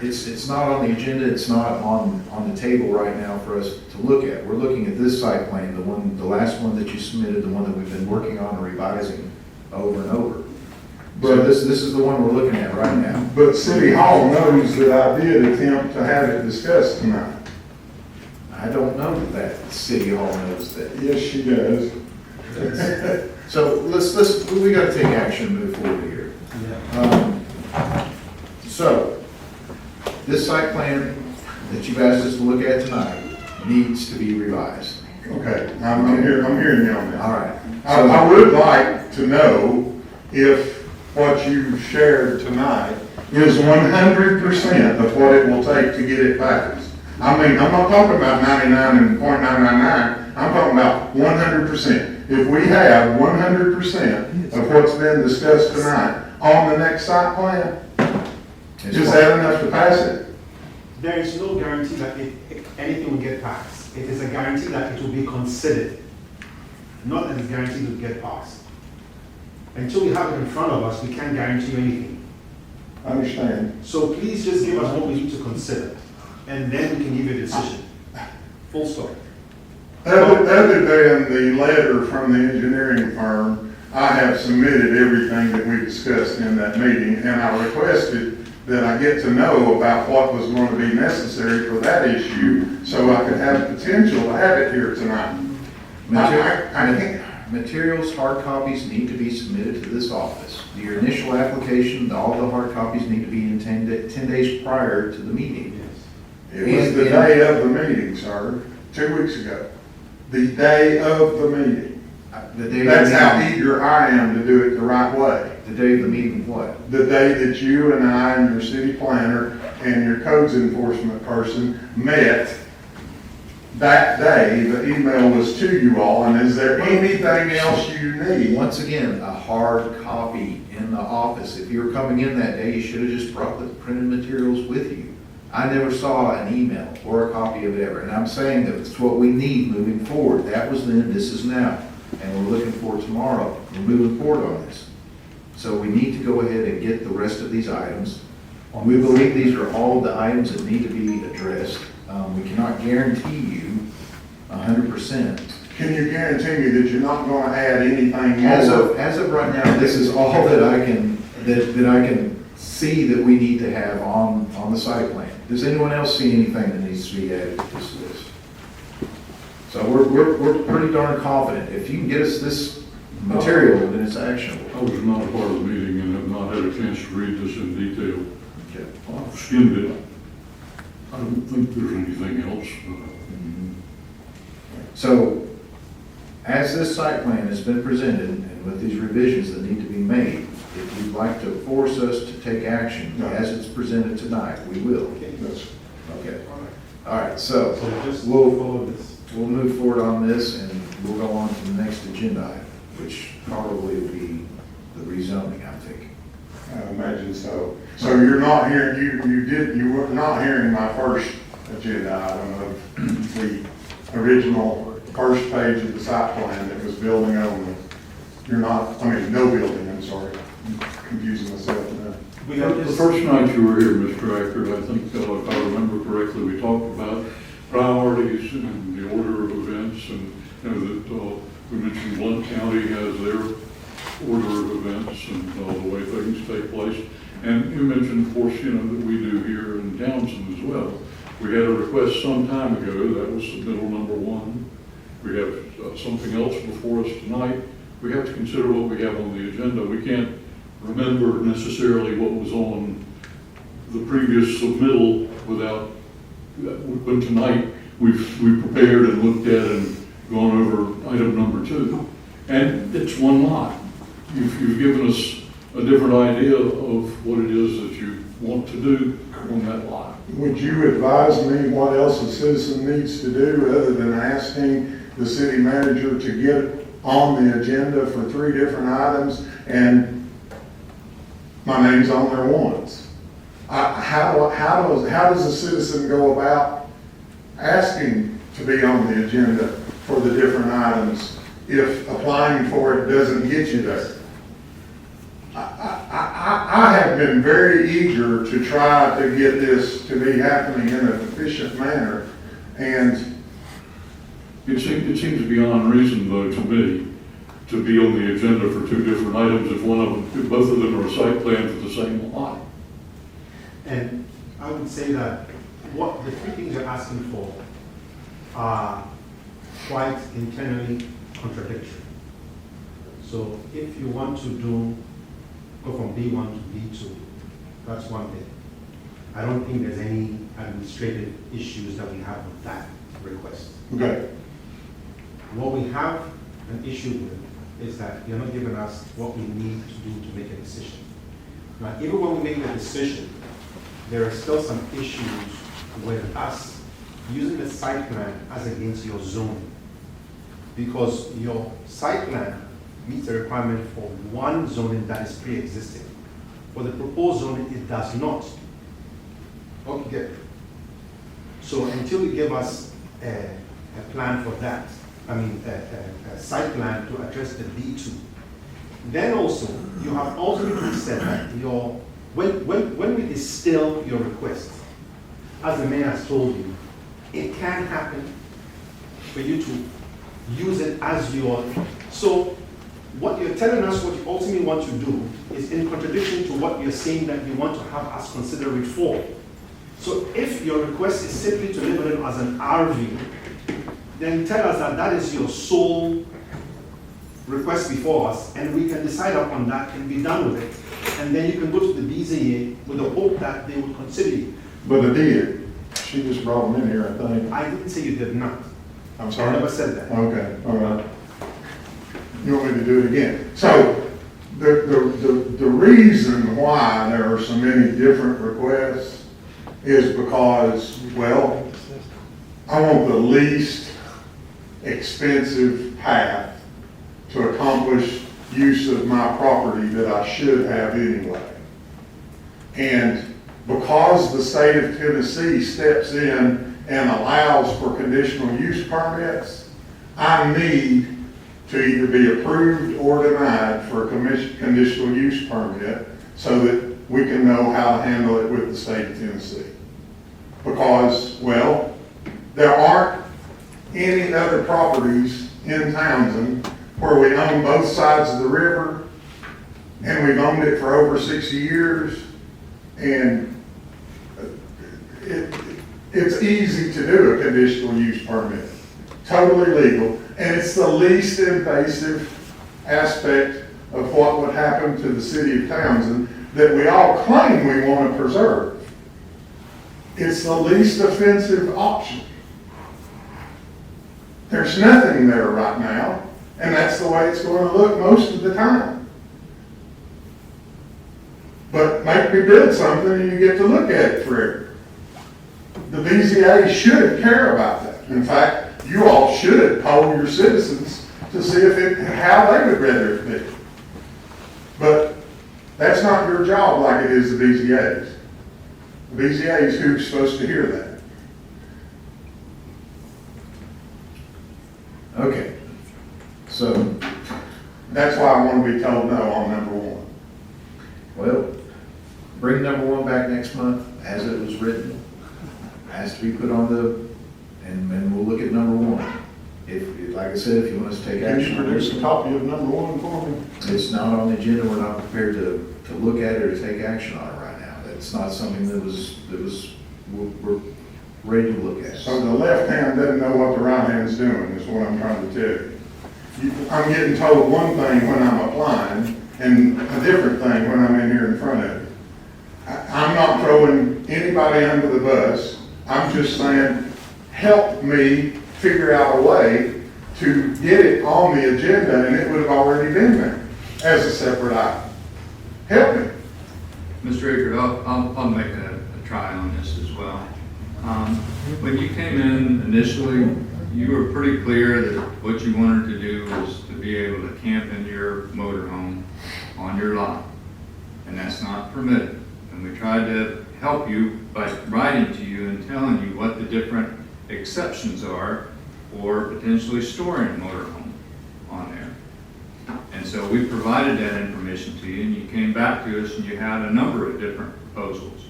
it's not on the agenda, it's not on the table right now for us to look at. We're looking at this site plan, the last one that you submitted, the one that we've been working on and revising over and over. So this is the one we're looking at right now.
But City Hall knows that I did attempt to have it discussed tonight.
I don't know that City Hall knows that.
Yes, she does.
So we gotta take action and move forward here. So, this site plan that you've asked us to look at tonight needs to be revised.
Okay, I'm hearing you on that.
All right.
I would like to know if what you shared tonight is 100% of what it will take to get it passed. I mean, I'm not talking about 99.999, I'm talking about 100%. If we have 100% of what's been discussed tonight on the next site plan, is that enough to pass it?
There is no guarantee that anything will get passed. It is a guarantee that it will be considered, not that it's guaranteed to get passed. Until we have it in front of us, we can't guarantee anything.
I understand.
So please just give us what we need to consider, and then we can give you a decision. Full stop.
Other than the letter from the engineering firm, I have submitted everything that we discussed in that meeting, and I requested that I get to know about what was going to be necessary for that issue, so I could have the potential to have it here tonight.
Materials, hard copies need to be submitted to this office. Your initial application, all the hard copies need to be in 10 days prior to the meeting.
It was the day of the meeting, sir, 2 weeks ago. The day of the meeting. That's how eager I am to do it the right way.
The day of the meeting, what?
The day that you and I and your city planner and your codes enforcement person met, that day, the email was to you all, and is there anything else you need?
Once again, a hard copy in the office. If you were coming in that day, you should have just brought the printed materials with you. I never saw an email or a copy of it ever, and I'm saying that it's what we need moving forward. That was then, this is now, and we're looking for tomorrow. We're moving forward on this. So we need to go ahead and get the rest of these items. We believe these are all the items that need to be addressed. We cannot guarantee you 100%.
Can you guarantee me that you're not going to add anything
As
more?
of right now, this is all that I can see that we need to have on the site plan. Does anyone else see anything that needs to be added to this list? So we're pretty darn confident. If you can get us this material, then it's actionable.
I was not a part of the meeting and have not had a chance to read this in detail.
Okay.
I've skimmed it. I don't think there's anything else.
So, as this site plan has been presented, and with these revisions that need to be made, if you'd like to force us to take action as it's presented tonight, we will. Okay. All right, so
So just
we'll
follow this.
move forward on this, and we'll go on to the next agenda item, which probably will be the rezoning, I think.
I imagine so. So you're not hearing, you were not hearing my first agenda item of the original first page of the site plan that was building only. You're not, no building, I'm sorry. I'm confusing myself now.
We got
The
this.
first night you were here, Mr. Acker, I think, if I remember correctly, we talked about priorities and the order of events, and, that we mentioned Blount County has their order of events and the way things take place. And you mentioned, of course, that we do here in Townsend as well. We had a request some time ago, that was submittal number 1. We have something else before us tonight. We have to consider what we have on the agenda. We can't remember necessarily what was on the previous submittal without, when tonight we've prepared and looked at and gone over item number 2. And it's one lot. You've given us a different idea of what it is that you want to do on that lot.
Would you advise me what else a citizen needs to do other than asking the city manager to get on the agenda for 3 different items and my name's on there once? How does a citizen go about asking to be on the agenda for the different items if applying for it doesn't get you there? I have been very eager to try to get this to be happening in an efficient manner, and
It seems beyond reason, though, to me, to be on the agenda for two different items if both of them are a site plan for the same lot.
And I would say that what the three things you're asking for are quite internally contradictory. So if you want to go from B1 to B2, that's one thing. I don't think there's any administrative issues that we have with that request.
Okay.
What we have an issue with is that you're not giving us what we need to do to make a decision. Now, even when we make the decision, there are still some issues with us using the site plan as against your zoning. Because your site plan meets the requirement for one zoning that is pre-existing. For the proposed zoning, it does not. Okay, good. So until you give us a plan for that, a site plan to address the B2, then also, you have ultimately said that when we distill your request, as the mayor has told you, it can happen for you to use it as your, so what you're telling us, what you ultimately want to do, is in contradiction to what you're saying that you want to have us consider it for. So if your request is simply to label it as an RV, then tell us that that is your sole request before us, and we can decide upon that and be done with it. And then you can go to the BZA with the hope that they will consider you.
But I did. She just brought them in here, I think.
I didn't say you did not.
I'm sorry?
I never said that.
Okay, all right. You want me to do it again? So, the reason why there are so many different requests is because, well, I want the least expensive path to accomplish use of my property that I should have anyway. And because the state of Tennessee steps in and allows for conditional use permits, I need to either be approved or denied for a conditional use permit so that we can know how to handle it with the state of Tennessee. Because, well, there aren't any other properties in Townsend where we own both sides of the river, and we've owned it for over 60 years, and it's easy to do a conditional use permit, totally legal, and it's the least invasive aspect of what would happen to the city of Townsend that we all claim we want to preserve. It's the least offensive option. There's nothing there right now, and that's the way it's going to look most of the time. But make me build something and you get to look at it forever. The BZA should care about that. In fact, you all should poll your citizens to see how they would rather it be. But that's not your job like it is the BZA's. The BZA is who's supposed to hear that.
Okay, so,
That's why I want to be told no on number one.
well, bring number one back next month as it was written. Has to be put on and we'll look at number one. If, like I said, if you want us to take
Can you
action on
produce
this,
a copy of number one for me?
it's not on the agenda, we're not prepared to look at it or take action on it right now. That's not something we're ready to look at.
So the left hand doesn't know what the right hand's doing, is what I'm trying to tell you. I'm getting told one thing when I'm applying and a different thing when I'm in here in front of you. I'm not throwing anybody under the bus. I'm just saying, help me figure out a way to get it on the agenda, and it would have already been there as a separate item. Help me.
Mr. Aker, I'll make a try on this as well. When you came in initially, you were pretty clear that what you wanted to do was to be able to camp in your motorhome on your lot, and that's not permitted. And we tried to help you by writing to you and telling you what the different exceptions are for potentially storing a motorhome on there. And so we provided that information to you, and you came back to us and you had a number of different proposals.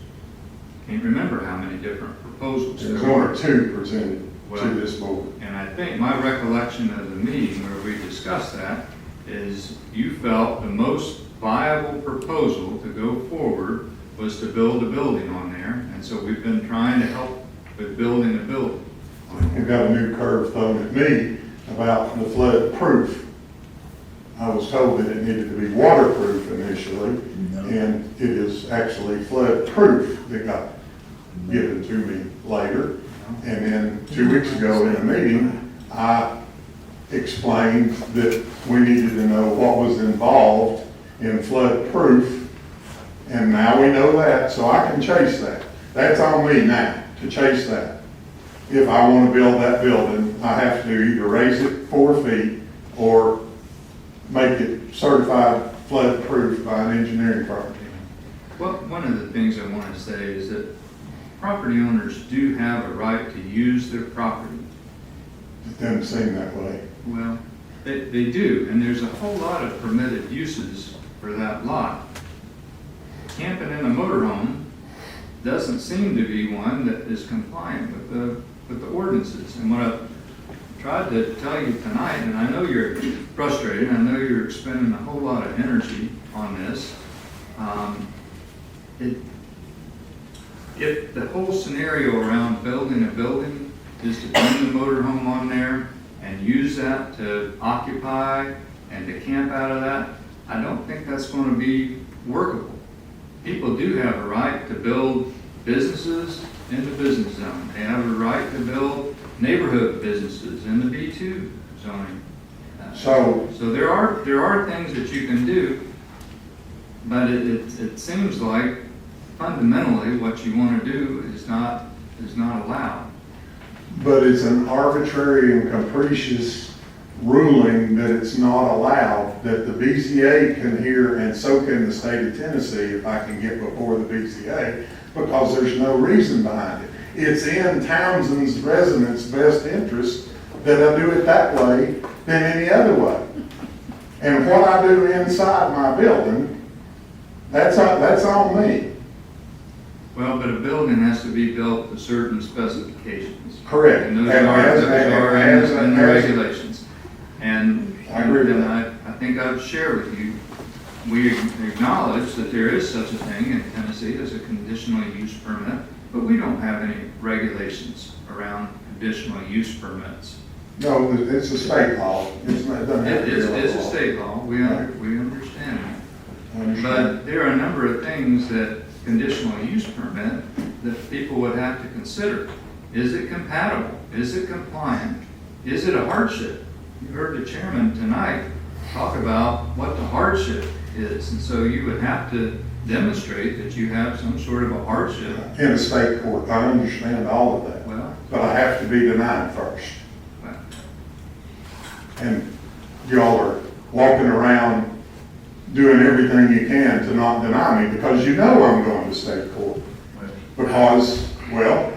Can't remember how many different proposals
There's
there were.
only two presented to this board.
And I think my recollection of the meeting where we discussed that is you felt the most viable proposal to go forward was to build a building on there, and so we've been trying to help with building a building.
We've got a new curve thrown at me about the flood proof. I was told that it needed to be waterproof initially, and it is actually flood proof that got given to me later. And then 2 weeks ago in a meeting, I explained that we needed to know what was involved in flood proof, and now we know that, so I can chase that. That's on me now, to chase that. If I want to build that building, I have to either raise it 4 feet or make it certified flood proof by an engineering firm.
Well, one of the things I want to say is that property owners do have a right to use their property.
It doesn't seem that way.
Well, they do, and there's a whole lot of permitted uses for that lot. Camping in a motorhome doesn't seem to be one that is compliant with the ordinances. And what I've tried to tell you tonight, and I know you're frustrated, I know you're expending a whole lot of energy on this. If the whole scenario around building a building is to bring the motorhome on there and use that to occupy and to camp out of that, I don't think that's going to be workable. People do have a right to build businesses in the business zone. They have a right to build neighborhood businesses in the B2 zoning. So there are things that you can do, but it seems like fundamentally what you want to do is not allowed.
But it's an arbitrary and capricious ruling that it's not allowed, that the BZA can hear, and so can the state of Tennessee if I can get before the BZA, because there's no reason behind it. It's in Townsend's residents' best interest that I do it that way than any other way. And what I do inside my building, that's on me.
Well, but a building has to be built to certain specifications.
Correct.
And those are in the regulations. And
I agree with
and
that.
I think I've shared with you, we acknowledge that there is such a thing in Tennessee as a conditional use permit, but we don't have any regulations around conditional use permits.
No, it's a state law. It's not, it doesn't have
It
to be
is
a
a
law.
state law, we understand that.
I understand.
But there are a number of things that conditional use permit that people would have to consider. Is it compatible? Is it compliant? Is it a hardship? You heard the chairman tonight talk about what the hardship is, and so you would have to demonstrate that you have some sort of a hardship.
In a state court, I understand all of that,
Well,
but I have to be denied first.
well,
And y'all are walking around doing everything you can to not deny me, because you know I'm going to state court. Because, well,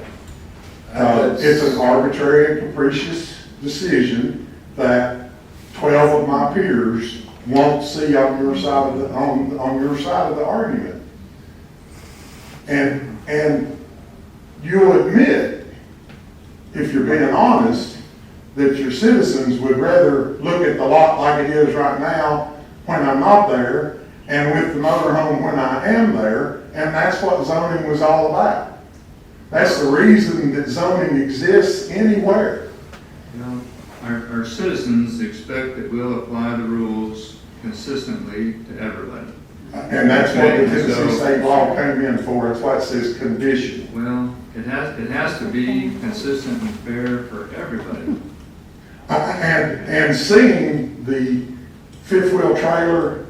it's an arbitrary and capricious decision that 12 of my peers won't see on your side of the, on your side of the argument. And you'll admit, if you're being honest, that your citizens would rather look at the lot like it is right now when I'm not there, and with the motorhome when I am there, and that's what zoning was all about. That's the reason that zoning exists anywhere.
you know, our citizens expect that we'll apply the rules consistently to everybody.
And that's what the
Okay, so-
Tennessee state law came in for. That's why it says condition.
Well, it has to be consistent and fair for everybody.
And seeing the fifth wheel trailer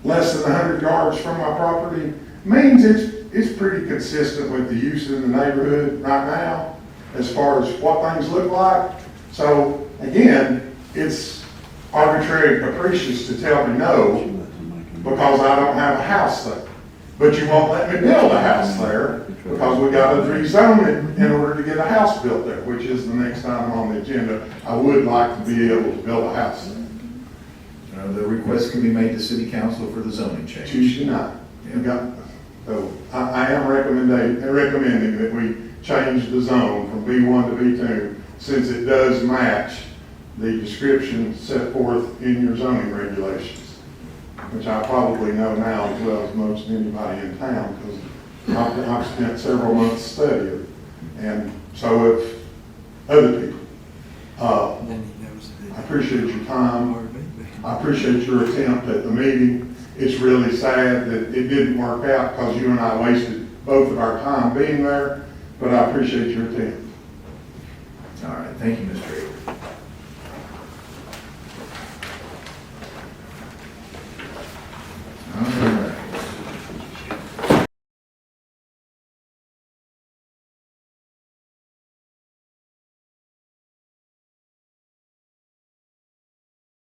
less than 100 yards from my property means it's pretty consistent with the use in the neighborhood right now as far as what things look like. So again, it's arbitrary and capricious to tell me no because I don't have a house there. But you won't let me build a house there because we got to rezone it in order to get a house built there, which is the next item on the agenda. I would like to be able to build a house there.
The request can be made to city council for the zoning change.
Tuesday night. So I am recommending that we change the zone from B1 to B2 since it does match the description set forth in your zoning regulations, which I probably know now as well as most anybody in town, because I've spent several months studying it, and so have other people. I appreciate your time. I appreciate your attempt at the meeting. It's really sad that it didn't work out because you and I wasted both of our time being there, but I appreciate your attempt.
All right, thank you, Mr.